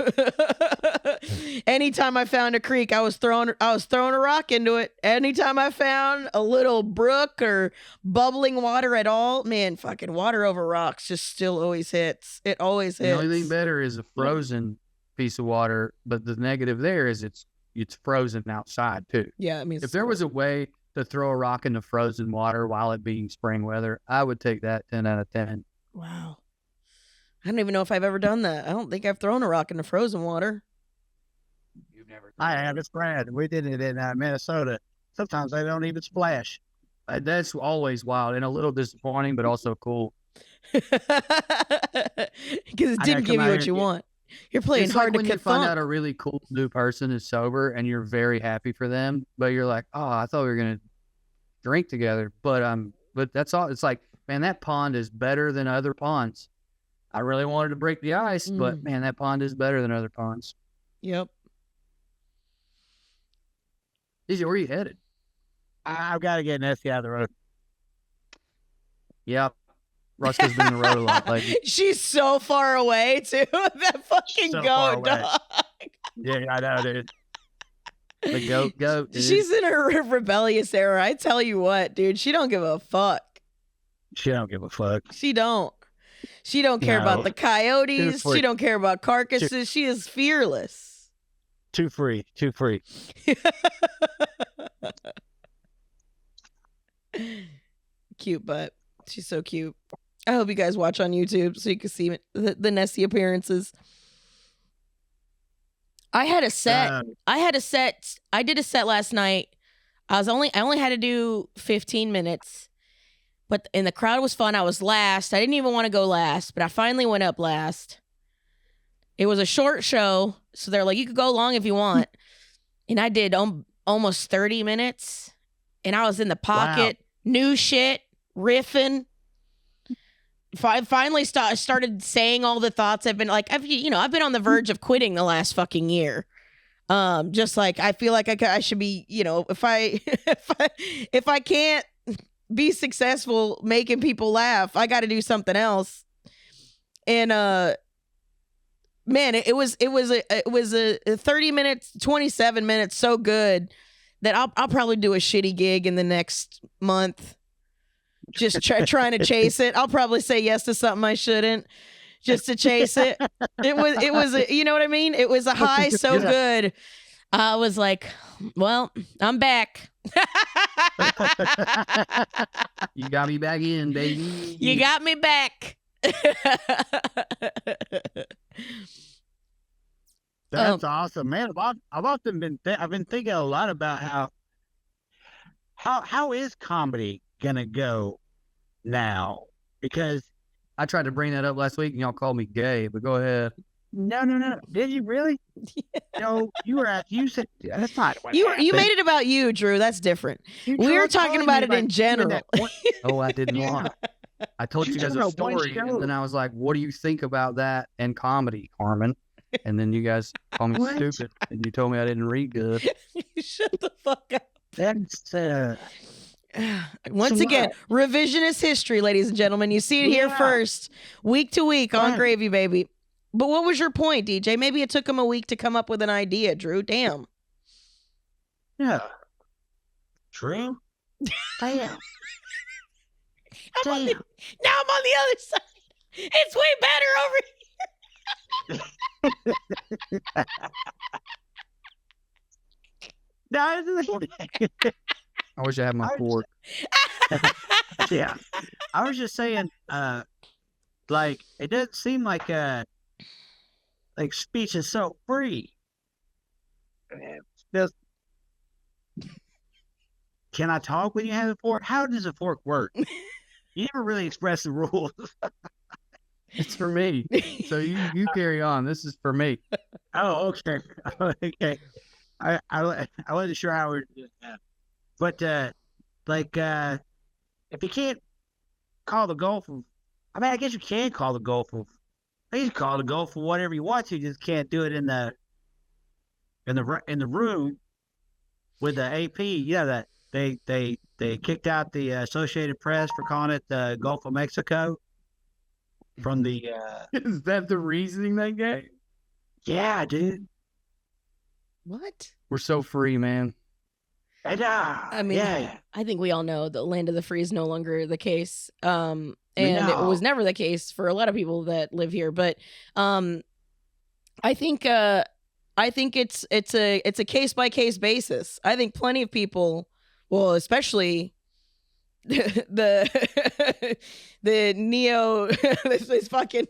anytime I found a creek, I was throwing a rock into it. Anytime I found a little brook or bubbling water at all, man, fucking water over rocks just still always hits. It always hits. The only thing better is a frozen piece of water, but the negative there is it's frozen outside too. Yeah, I mean, if there was a way to throw a rock into frozen water while it being spring weather, I would take that 10 out of 10. Wow. I don't even know if I've ever done that. I don't think I've thrown a rock into frozen water. You've never. I have. It's Brad. We did it in Minnesota. Sometimes they don't even splash. That's always wild and a little disappointing, but also cool. Because it didn't give you what you want. You're playing hard to when you find out a really cool new person is sober and you're very happy for them, but you're like, oh, I thought we were gonna drink together, but that's all. It's like, man, that pond is better than other ponds. I really wanted to break the ice, but man, that pond is better than other ponds. Yep. DJ, where are you headed? I've got to get Nessie out of the road. Yep. Ruska's been in the road a lot lately. She's so far away too. That fucking goat dog. Yeah, I know, dude. The goat. Dude. She's in her rebellious era. I tell you what, dude. She don't give a fuck. She don't give a fuck. She don't care about the coyotes. She don't care about carcasses. She is fearless. Too free. Cute butt. She's so cute. I hope you guys watch on YouTube so you can see the Nessie appearances. I did a set last night. I only had to do 15 minutes. And the crowd was fun. I was last. I didn't even want to go last, but I finally went up last. It was a short show, so they're like, you could go long if you want. And I did almost 30 minutes. And I was in the pocket, new shit, riffing. finally started saying all the thoughts I've been like, I've been on the verge of quitting the last fucking year. Just like, I feel like I should be, if I can't be successful making people laugh, I got to do something else. And, man, it was a 30 minutes, 27 minutes. So good that I'll probably do a shitty gig in the next month. Just trying to chase it. I'll probably say yes to something I shouldn't just to chase it. It was, you know what I mean? It was a high so good. I was like, well, I'm back. You got me back in, baby. You got me back. That's awesome, man. I've often been thinking a lot about how is comedy gonna go now? Because I tried to bring that up last week and y'all called me gay, but go ahead. no. Did you really? Yeah. No, you said that's not what You happened. made it about you, Drew. That's different. You We were tried talking calling about me it by in doing general. that one- Oh, I didn't want. I told you guys a No, one story, show. and then I was like, "What do you think about that and comedy, Carmen?" And then you guys called me What? stupid, and you told me I didn't read good. Shut the fuck up. That's Once So again, revisionist history, ladies and gentlemen. You see it here Yeah. first, week to week on Right. Gravy Baby. But what was your point, DJ? Maybe it took him a week to come up with an idea, Drew. Damn. yeah. True. Damn. Damn. Now I'm on the other side. It's way better over No, this is- I wish I had my fork. yeah. I was just saying, like it doesn't seem like speech is so free. Just, can I talk when you have a fork? How does a fork work? You never really express the rules. It's for me. So you carry on. This is for me. Oh, okay. Okay. I wasn't sure how we're doing that. But if you can't call the Gulf of, I mean, I guess you can call the Gulf of, you can call the Gulf of whatever you want to. You just can't do it in the room with the AP. Yeah, that they kicked out the Associated Press for calling it the Gulf of Mexico from the. Is that the reasoning they gave? Yeah, dude. What? We're so free, man. And, I mean, yeah. I think we all know the land of the free is no longer the case. And No. it was never the case for a lot of people that live here. But I think it's a case by case basis. I think plenty of people, well, especially the neo this fucking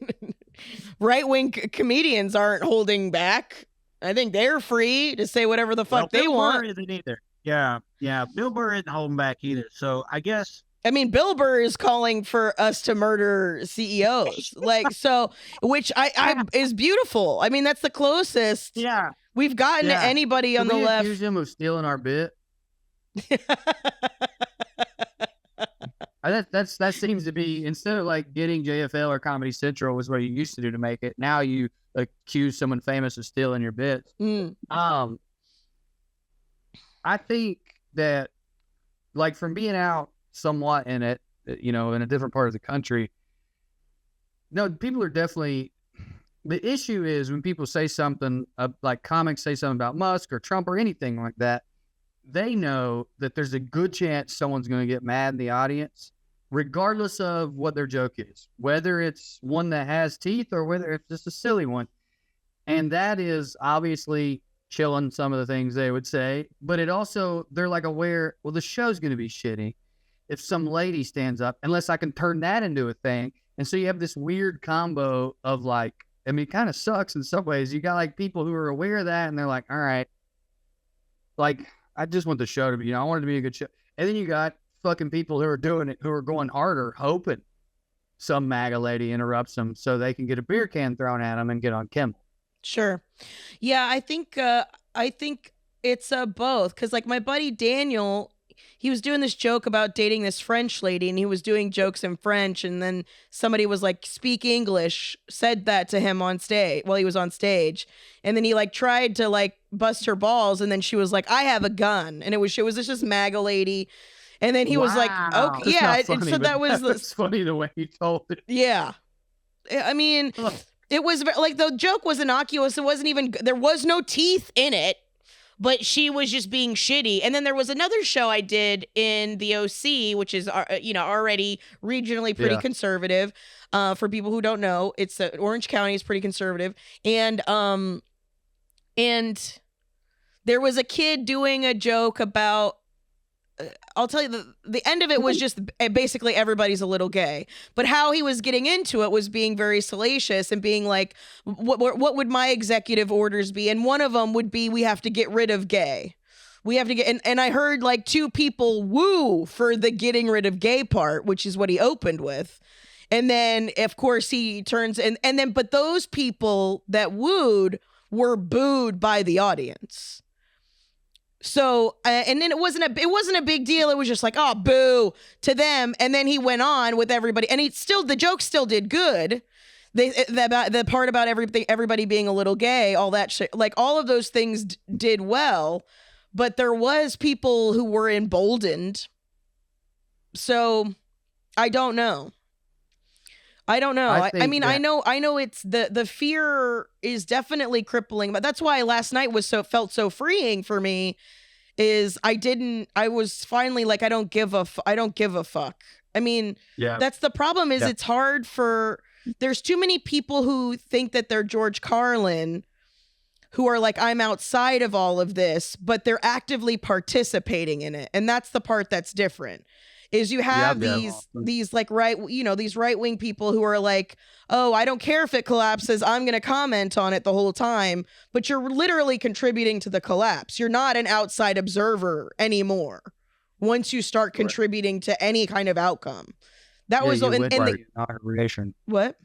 right wing comedians aren't holding back. I think they're free to say whatever the fuck they Bill want. Burr isn't either. Yeah. Bill Burr isn't holding back either. So I guess. I mean, Bill Burr is calling for us to murder CEOs, like so, which I is beautiful. I mean, that's the closest Yeah. we've gotten to anybody on the left. Accuse him of stealing our bit. That seems to be, instead of like getting JFL or Comedy Central was what you used to do to make it. Now you accuse someone famous of stealing your bits. Mm. I think that, like, from being out somewhat in it, in a different part of the country, no, people are definitely. The issue is when people say something, like comics say something about Musk or Trump or anything like that, they know that there's a good chance someone's going to get mad in the audience, regardless of what their joke is, whether it's one that has teeth or whether it's just a silly one. And that is obviously chilling some of the things they would say, but it also, they're like aware, well, the show's going to be shitty if some lady stands up, unless I can turn that into a thing. And so you have this weird combo of like, I mean, it kind of sucks in some ways. You got like people who are aware of that and they're like, all right, like, I just want the show to be, I want it to be a good show. And then you got fucking people who are doing it, who are going harder, hoping some MAGA lady interrupts them so they can get a beer can thrown at them and get on Kimmel. Sure. Yeah, I think it's both. Cause like my buddy Daniel, he was doing this joke about dating this French lady, and he was doing jokes in French, and then somebody was like, speak English, said that to him on stage while he was on stage, and then he like tried to like bust her balls, and then she was like, I have a gun, and it was this just MAGA lady, and then he was like, okay, That's yeah, not funny, and so that was it's funny the way he told it. yeah, I mean, it was like the joke was innocuous. It wasn't even, there was no teeth in it, but she was just being shitty. And then there was another show I did in the OC, which is, already regionally pretty conservative. For people who don't know, it's Orange County is pretty conservative. And there was a kid doing a joke about, I'll tell you, the end of it was just basically everybody's a little gay. But how he was getting into it was being very salacious and being like, what would my executive orders be? And one of them would be, we have to get rid of gay. We have to get, and I heard like 2 people woo for the getting rid of gay part, which is what he opened with. And then, of course, he turns, and then, but those people that wooed were booed by the audience. So, and then it wasn't a big deal. It was just like, oh, boo to them. And then he went on with everybody, and the joke still did good. The part about everybody being a little gay, all that shit, like all of those things did well, but there was people who were emboldened. So I don't know. I mean, I know it's the fear is definitely crippling, but that's why last night felt so freeing for me. I was finally like, I don't give a fuck. I mean, that's the problem is it's hard there's too many people who think that they're George Carlin, who are like, I'm outside of all of this, but they're actively participating in it. And that's the part that's different. Is you have these like these right-wing people who are like, oh, I don't care if it collapses, I'm going to comment on it the whole time, but you're literally contributing to the collapse. You're not an outside observer anymore once you start contributing to any kind of outcome. That was in the inauguration. What?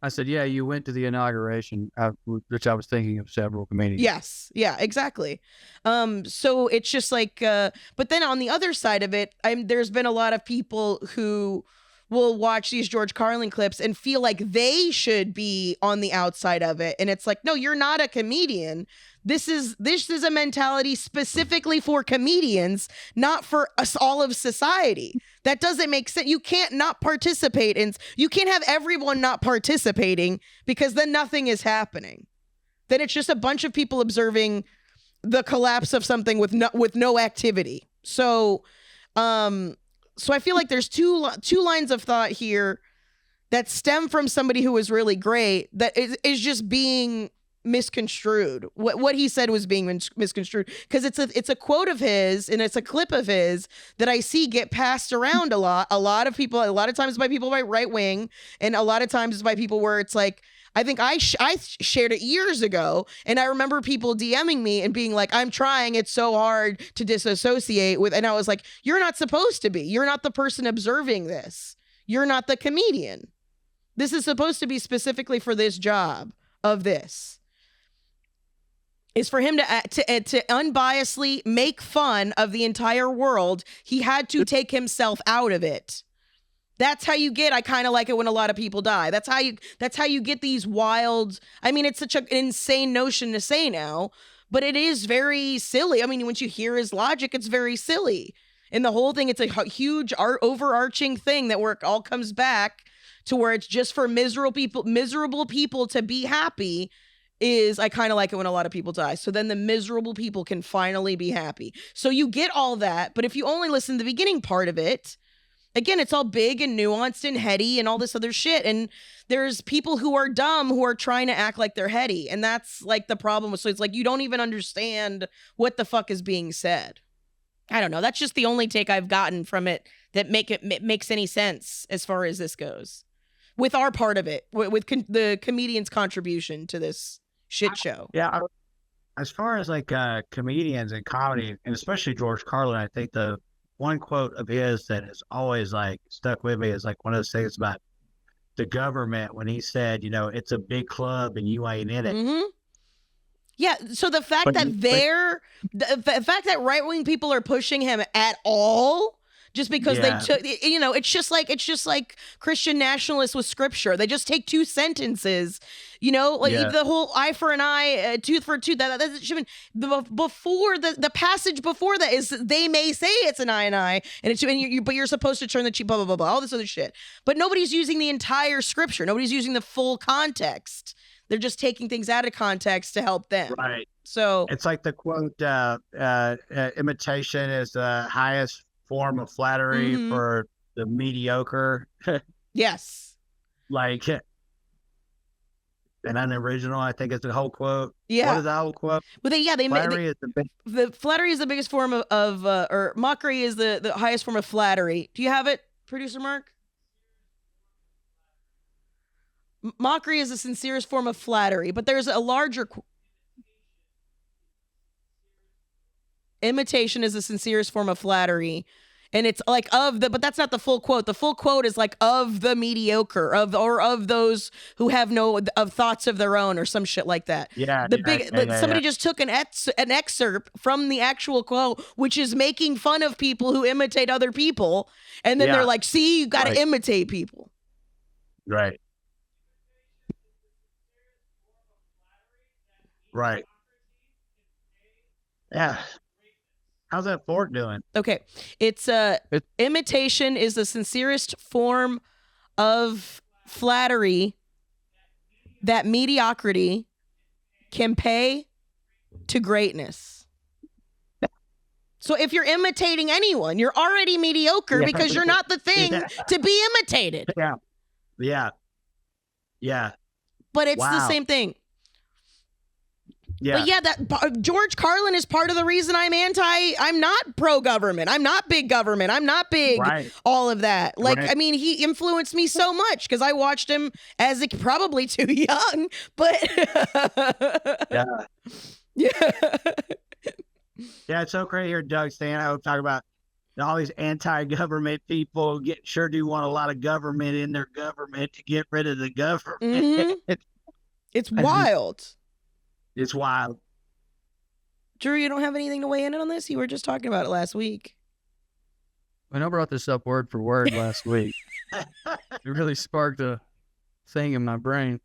I said, yeah, you went to the inauguration, which I was thinking of several comedians. Yes. Yeah, exactly. So it's just like, but then on the other side of it, there's been a lot of people who will watch these George Carlin clips and feel like they should be on the outside of it. And it's like, no, you're not a comedian. This is a mentality specifically for comedians, not for us all of society. That doesn't make sense. You can't not participate you can't have everyone not participating, because then nothing is happening. Then it's just a bunch of people observing the collapse of something with no activity. So I feel like there's two lines of thought here that stem from somebody who was really great that is just being misconstrued. What he said was being misconstrued, because it's a quote of his and it's a clip of his that I see get passed around a lot of people, a lot of times by people by right wing, and a lot of times by people where it's like, I think I shared it years ago, and I remember people DMing me and being like, I'm trying, it's so hard to disassociate with, and I was like, you're not supposed to be. You're not the person observing this. You're not the comedian. This is supposed to be specifically for this job of this. Is for him to unbiasedly make fun of the entire world. He had to take himself out of it. That's how you get, I kind of like it when a lot of people die. That's how you get these wild, I mean, it's such an insane notion to say now, but it is very silly. I mean, once you hear his logic, it's very silly. And the whole thing, it's a huge overarching thing that where it all comes back to where it's just for miserable people to be happy. Is I kind of like it when a lot of people die. So then the miserable people can finally be happy. So you get all that, but if you only listen to the beginning part of it, again, it's all big and nuanced and heady and all this other shit. And there's people who are dumb who are trying to act like they're heady. And that's like the problem. So it's like, you don't even understand what the fuck is being said. I don't know. That's just the only take I've gotten from it that makes any sense as far as this goes. With our part of it, with the comedian's contribution to this shit show. Yeah. As far as like comedians and comedy, and especially George Carlin, I think the one quote of his that has always like stuck with me is like one of those things about the government when he said, it's a big club and you ain't in it. Mm-hmm. Yeah, so the fact But that you- the fact that right-wing people are pushing him at all just because Yeah. they took, it's just like Christian nationalists with scripture. They just take 2 sentences, like Yeah. the whole eye for an eye, tooth for a tooth. That should before the passage before that is they may say it's an eye and eye, but you're supposed to turn the cheek, blah blah blah blah, all this other shit. But nobody's using the entire scripture. Nobody's using the full context. They're just taking things out of context to help them. Right. So It's like the quote, imitation is the highest form of flattery Mhm. for the mediocre. yes, Like, and unoriginal, I think is the whole quote. yeah. What is the whole quote? But they Flattery is the big. the flattery is the biggest form of or mockery is the highest form of flattery. Do you have it, producer Mark? Mockery is the sincerest form of flattery, but there's a larger imitation is the sincerest form of flattery, and it's like but that's not the full quote. The full quote is like of the mediocre, of those who have no of thoughts of their own or some shit like that. Yeah. Somebody just took an excerpt from the actual quote, which is making fun of people who imitate other people, and then Yeah. they're like, "See, you got to Right. imitate people." Right. Right. Yeah. How's that fork doing? Okay, it's imitation is the sincerest form of flattery that mediocrity can pay to greatness. So if you're imitating anyone, you're already mediocre Yeah. because you're not the thing Yeah. to be imitated. Yeah. Yeah. Yeah. But it's the Wow. same thing. Yeah. But yeah, George Carlin is part of the reason I'm not pro-government. I'm not big government. I'm not big Right. all of that. Like, Right. I mean, he influenced me so much because I watched him as probably too young, but Yeah. yeah. Yeah, it's so great here, Doug Stanhope talk about all these anti-government people sure do want a lot of government in their government to get rid of the government. Mhm. It's wild. It's wild. Drew, you don't have anything to weigh in on this? You were just talking about it last week. When I brought this up word for word last week, it really sparked a thing in my brain.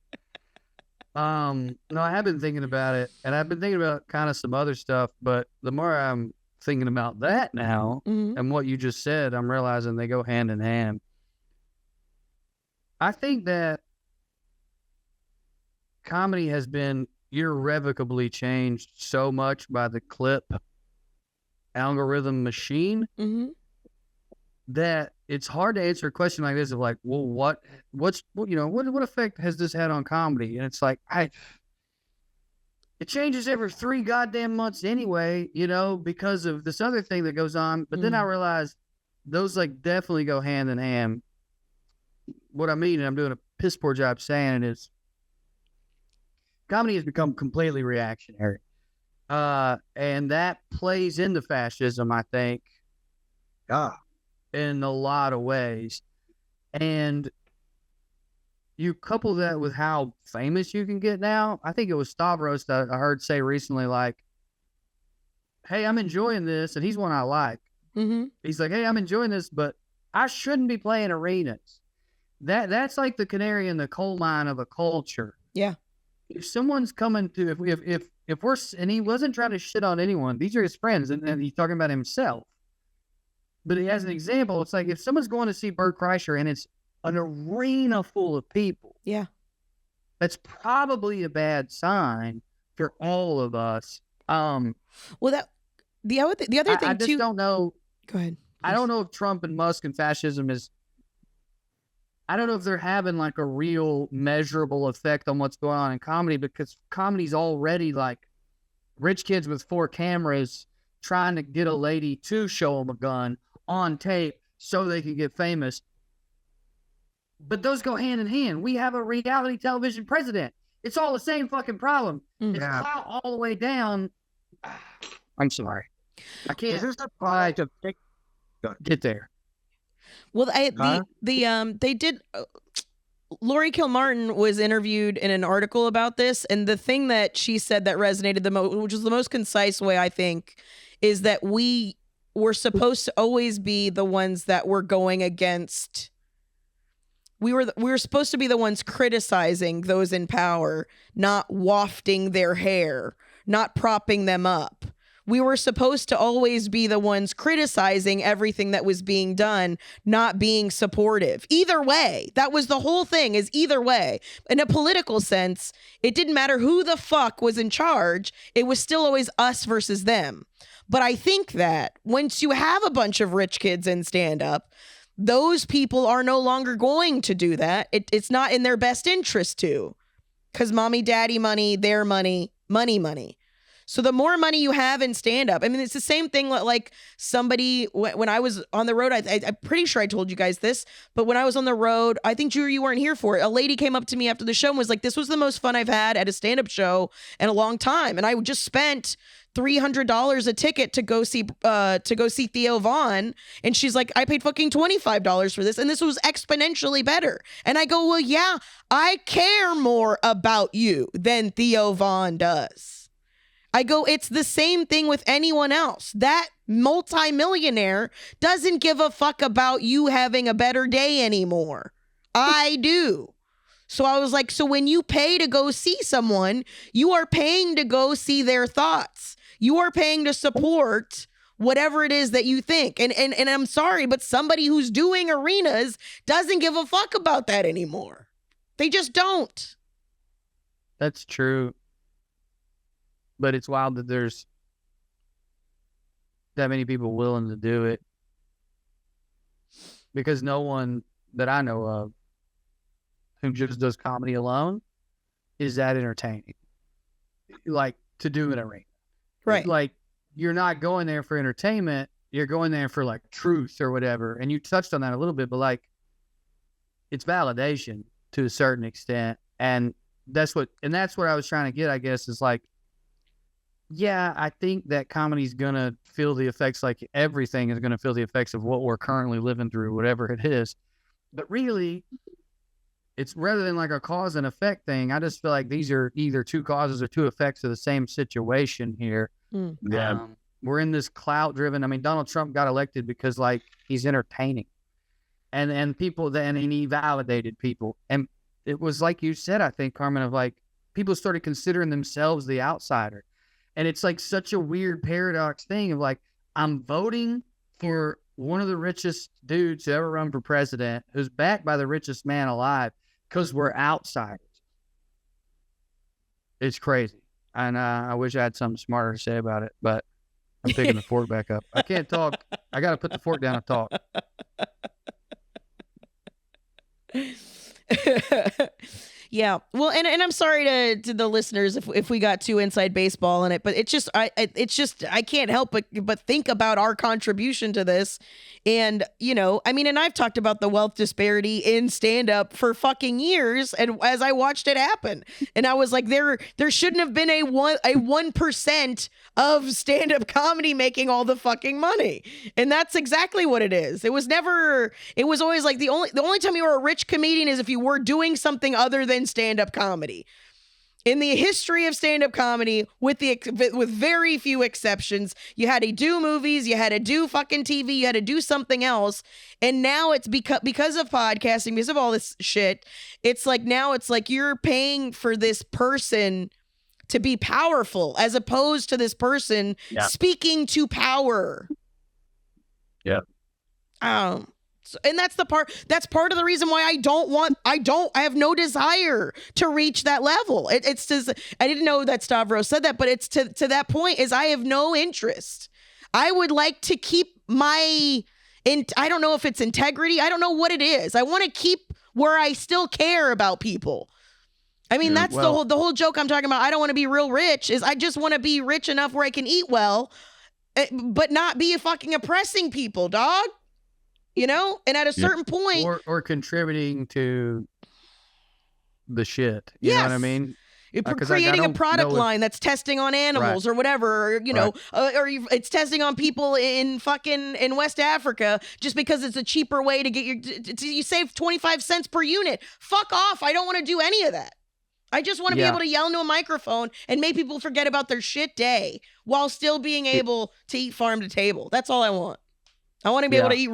No, I have been thinking about it, and I've been thinking about kind of some other stuff, but the more I'm thinking about that now Mhm. and what you just said, I'm realizing they go hand in hand. I think that comedy has been irrevocably changed so much by the clip algorithm machine Mhm. that it's hard to answer a question like this of like, well, what effect has this had on comedy? And it's like, it changes every 3 goddamn months anyway, because of this other thing that goes on. But then I realized those like definitely go hand in hand. What I mean, and I'm doing a piss poor job saying it, is comedy has become completely reactionary. And that plays into fascism, I think, in a lot of ways. And you couple that with how famous you can get now. I think it was Stavros that I heard say recently, like, hey, I'm enjoying this. And he's one I like. Mhm. He's like, hey, I'm enjoying this, but I shouldn't be playing arenas. That's like the canary in the coal mine of a culture. Yeah. If someone's coming to, if we're, and he wasn't trying to shit on anyone, these are his friends, and he's talking about himself. But as an example, it's like if someone's going to see Bert Kreischer and it's an arena full of people, Yeah. that's probably a bad sign for all of us. Well, the other thing I just too. don't know. Go ahead. I don't know if Trump and Musk and fascism I don't know if they're having like a real measurable effect on what's going on in comedy, because comedy's already like rich kids with 4 cameras trying to get a lady to show them a gun on tape so they can get famous. But those go hand in hand. We have a reality television president. It's all the same fucking problem. It's clout all the way down. I'm sorry. I can't. Is this a product of get there. Well, they did. Lori Kilmartin was interviewed in an article about this, and the thing that she said that resonated the most, which is the most concise way, I think, is that we were supposed to always be the ones that were going against. We were supposed to be the ones criticizing those in power, not wafting their hair, not propping them up. We were supposed to always be the ones criticizing everything that was being done, not being supportive. Either way, that was the whole thing, is either way. In a political sense, it didn't matter who the fuck was in charge. It was still always us versus them. But I think that once you have a bunch of rich kids in stand-up, those people are no longer going to do that. It's not in their best interest to. Because mommy, daddy money, their money, money. So the more money you have in stand-up, I mean, it's the same thing like somebody, when I was on the road, I'm pretty sure I told you guys this, but when I was on the road, I think you weren't here for it. A lady came up to me after the show and was like, this was the most fun I've had at a stand-up show in a long time. And I just spent $300 a ticket to go see Theo Vaughn. And she's like, I paid fucking $25 for this. And this was exponentially better. And I go, well, yeah, I care more about you than Theo Vaughn does. I go, it's the same thing with anyone else. That multimillionaire doesn't give a fuck about you having a better day anymore. I do. So I was like, so when you pay to go see someone, you are paying to go see their thoughts. You are paying to support whatever it is that you think. And I'm sorry, but somebody who's doing arenas doesn't give a fuck about that anymore. They just don't. That's true. But it's wild that there's that many people willing to do it, because no one that I know of who just does comedy alone is that entertaining. Like, to do an arena. Right. Like, you're not going there for entertainment. You're going there for like truth or whatever. And you touched on that a little bit, but like, it's validation to a certain extent. And that's what I was trying to get, I guess, is like, yeah, I think that comedy's going to feel the effects, like everything is going to feel the effects of what we're currently living through, whatever it is. But really, it's rather than like a cause and effect thing, I just feel like these are either two causes or two effects of the same situation here. Yeah. We're in this clout-driven, I mean, Donald Trump got elected because like he's entertaining. And people then, and he validated people. And it was like you said, I think, Carmen, of like, people started considering themselves the outsider. And it's like such a weird paradox thing of like, I'm voting for one of the richest dudes to ever run for president, who's backed by the richest man alive, because we're outsiders. It's crazy. And I wish I had something smarter to say about it, but I'm picking the fork back up. I can't talk. I got to put the fork down and talk. Yeah. Well, and I'm sorry to the listeners if we got too inside baseball in it, but it's just I can't help but think about our contribution to this. And, you know, I mean, and I've talked about the wealth disparity in stand-up for fucking years, and as I watched it happen, and I was like, there shouldn't have been a 1% of stand-up comedy making all the fucking money. And that's exactly what it is. It was always like the only time you were a rich comedian is if you were doing something other than stand-up comedy. In the history of stand-up comedy, with very few exceptions, you had to do movies, you had to do fucking TV, you had to do something else. And now it's because of podcasting, because of all this shit, it's like now it's like you're paying for this person to be powerful as opposed to this person speaking to power. Yeah. And that's part of the reason why I have no desire to reach that level. It's just, I didn't know that Stavros said that, but it's to that point is I have no interest. I would like to keep I don't know if it's integrity. I don't know what it is. I want to keep where I still care about people. I mean, that's the whole joke I'm talking about. I don't want to be real rich is I just want to be rich enough where I can eat well, but not be fucking oppressing people, dog. You know, and at a certain point, or contributing to the shit. You know what I mean? creating a product line that's testing on animals or whatever, or, it's testing on people in West Africa just because it's a cheaper way to get you save 25 cents per unit. Fuck off. I don't want to do any of that. I just want to be able to yell into a microphone and make people forget about their shit day while still being able to eat farm to table. That's all I want. I want to be able to eat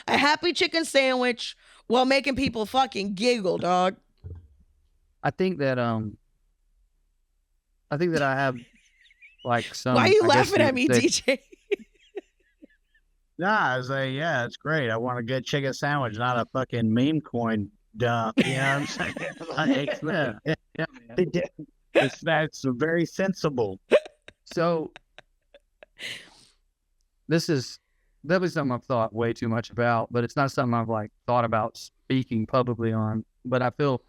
a happy chicken sandwich while making people fucking giggle, dog. I think that I have like some. Why are you laughing at me, DJ? Nah, I was like, yeah, it's great. I want a good chicken sandwich, not a fucking meme coin dump. You know what I'm saying? That's very sensible. So this is definitely something I've thought way too much about, but it's not something I've like thought about speaking publicly on. But I feel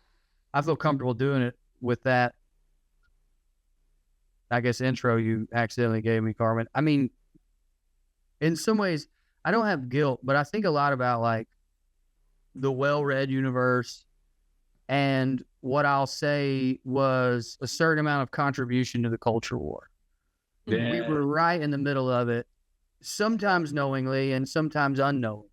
comfortable doing it with that, I guess, intro you accidentally gave me, Carmen. I mean, in some ways, I don't have guilt, but I think a lot about like the well-read universe, and what I'll say was a certain amount of contribution to the culture war. Yeah. We were right in the middle of it, sometimes knowingly and sometimes unknowingly.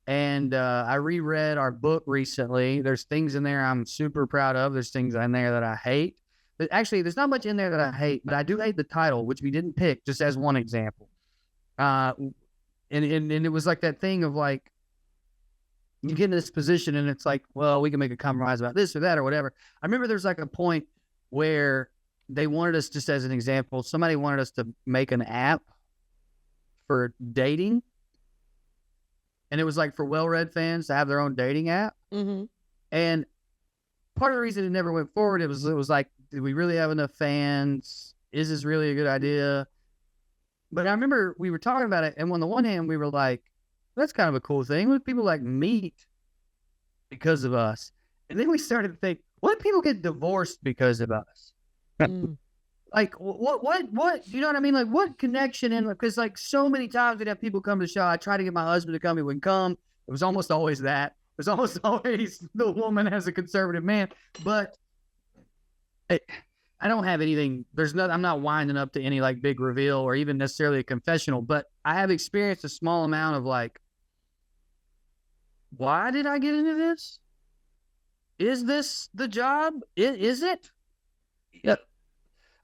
And I reread our book recently. There's things in there I'm super proud of. There's things in there that I hate. But actually, there's not much in there that I hate, but I do hate the title, which we didn't pick, just as one example. And it was like that thing of like, you get in this position and it's like, well, we can make a compromise about this or that or whatever. I remember there's like a point where they wanted us, just as an example, somebody wanted us to make an app for dating. And it was like for well-read fans to have their own dating app. Mm-hmm. And part of the reason it never went forward, it was like, did we really have enough fans? Is this really a good idea? But I remember we were talking about it, and on the one hand, we were like, that's kind of a cool thing. What if people like meet because of us? And then we started to think, what if people get divorced because of us? Like, what, you know what I mean? Like, what connection in, because like so many times we'd have people come to the show. I tried to get my husband to come, he wouldn't come. It was almost always that. It was almost always the woman as a conservative man. But I don't have anything, I'm not winding up to any like big reveal or even necessarily a confessional, but I have experienced a small amount of like, why did I get into this? Is this the job? Is it? Yeah.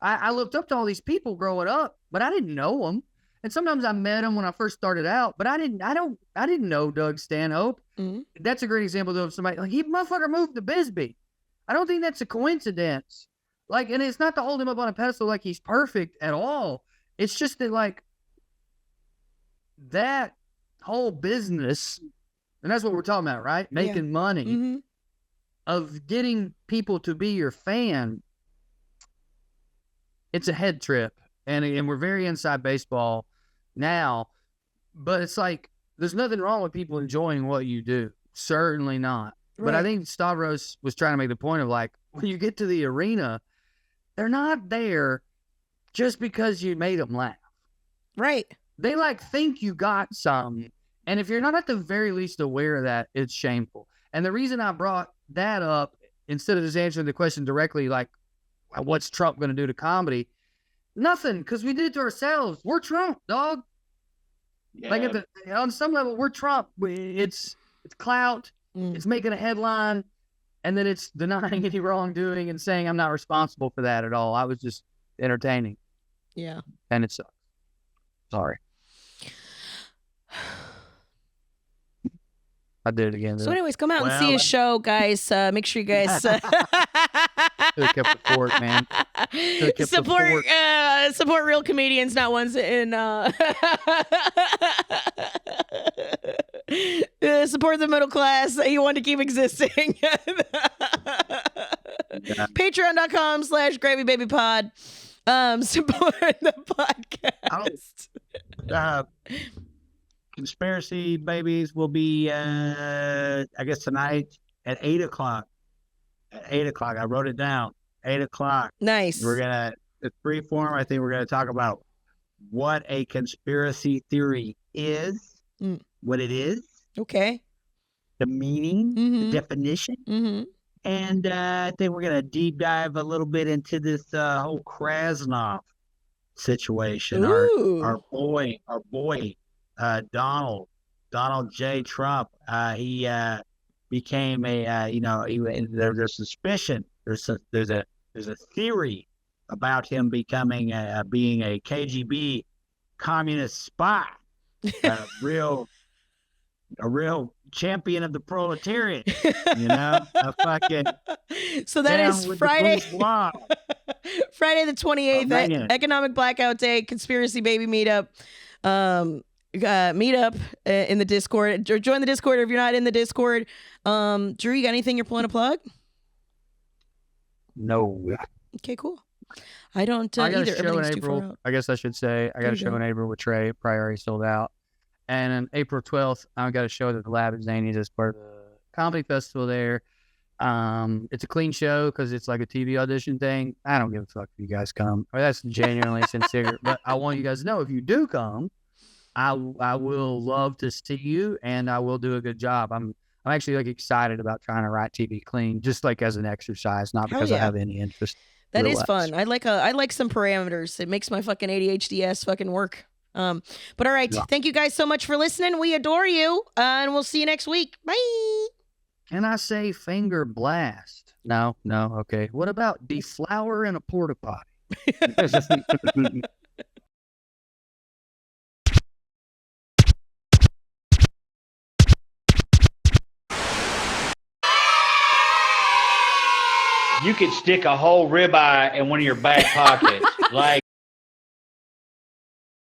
I looked up to all these people growing up, but I didn't know them. And sometimes I met them when I first started out, but I didn't know Doug Stanhope. Mm-hmm. That's a great example of somebody like, he motherfucker moved to Bisbee. I don't think that's a coincidence. Like, and it's not to hold him up on a pedestal like he's perfect at all. It's just that like that whole business, and that's what we're talking about, right? Making money of getting people to be your fan. It's a head trip, and we're very inside baseball now, but it's like, there's nothing wrong with people enjoying what you do. Certainly not. Right. But I think Stavros was trying to make the point of like, when you get to the arena, they're not there just because you made them laugh. Right. They like think you got some. And if you're not at the very least aware of that, it's shameful. And the reason I brought that up, instead of just answering the question directly, like, what's Trump going to do to comedy? Nothing, because we did it to ourselves. We're Trump, dog. Yeah. Like on some level, we're Trump. It's clout. It's making a headline, and then it's denying any wrongdoing and saying I'm not responsible for that at all. I was just entertaining. Yeah. And it sucks. Sorry. I did it again. So anyways, come out and see his show, guys. Make sure you guys kept the fort, man. Support real comedians, not ones in support the middle class that you want to keep existing. Patreon.com/GravyBabyPod. Support the podcast. Conspiracy Babies will be, I guess, tonight at 8 o'clock. At 8 o'clock. I wrote it down. 8 o'clock. Nice. It's free form. I think we're going to talk about what a conspiracy theory is, what it is. Okay. The meaning, the definition. And I think we're going to deep dive a little bit into this whole Krasnov situation. Ooh. Our boy, Donald J. Trump. He became a there's a suspicion. There's a theory about him becoming being a KGB communist spy, a real champion of the proletariat. A fucking so that down is with Friday. the bourgeois. Friday the 28th, bringing it. Economic Blackout Day, Conspiracy Baby Meetup. Meet up in the Discord, or join the Discord if you're not in the Discord. Drew, you got anything you're pulling a plug? No. Okay, cool. I don't I got either. a show in Everything's too far April. out. I guess I should say I got a show in April with Trey. Probably already sold out. And on April 12th, I got a show at the Lab at Zany's as part of the comedy festival there. It's a clean show because it's like a TV audition thing. I don't give a fuck if you guys come. That's genuinely sincere. But I want you guys to know, if you do come, I will love to see you, and I will do a good job. I'm actually like excited about trying to write TV clean, just like as an exercise, not because I have any interest. That is fun. I like some parameters. It makes my fucking ADHD fucking work. But all right, thank you guys so much for listening. We adore you, and we'll see you next week. Bye. Can I say finger blast? No. Okay. What about deflower in a porta potty? You could stick a whole ribeye in one of your back pockets. Like,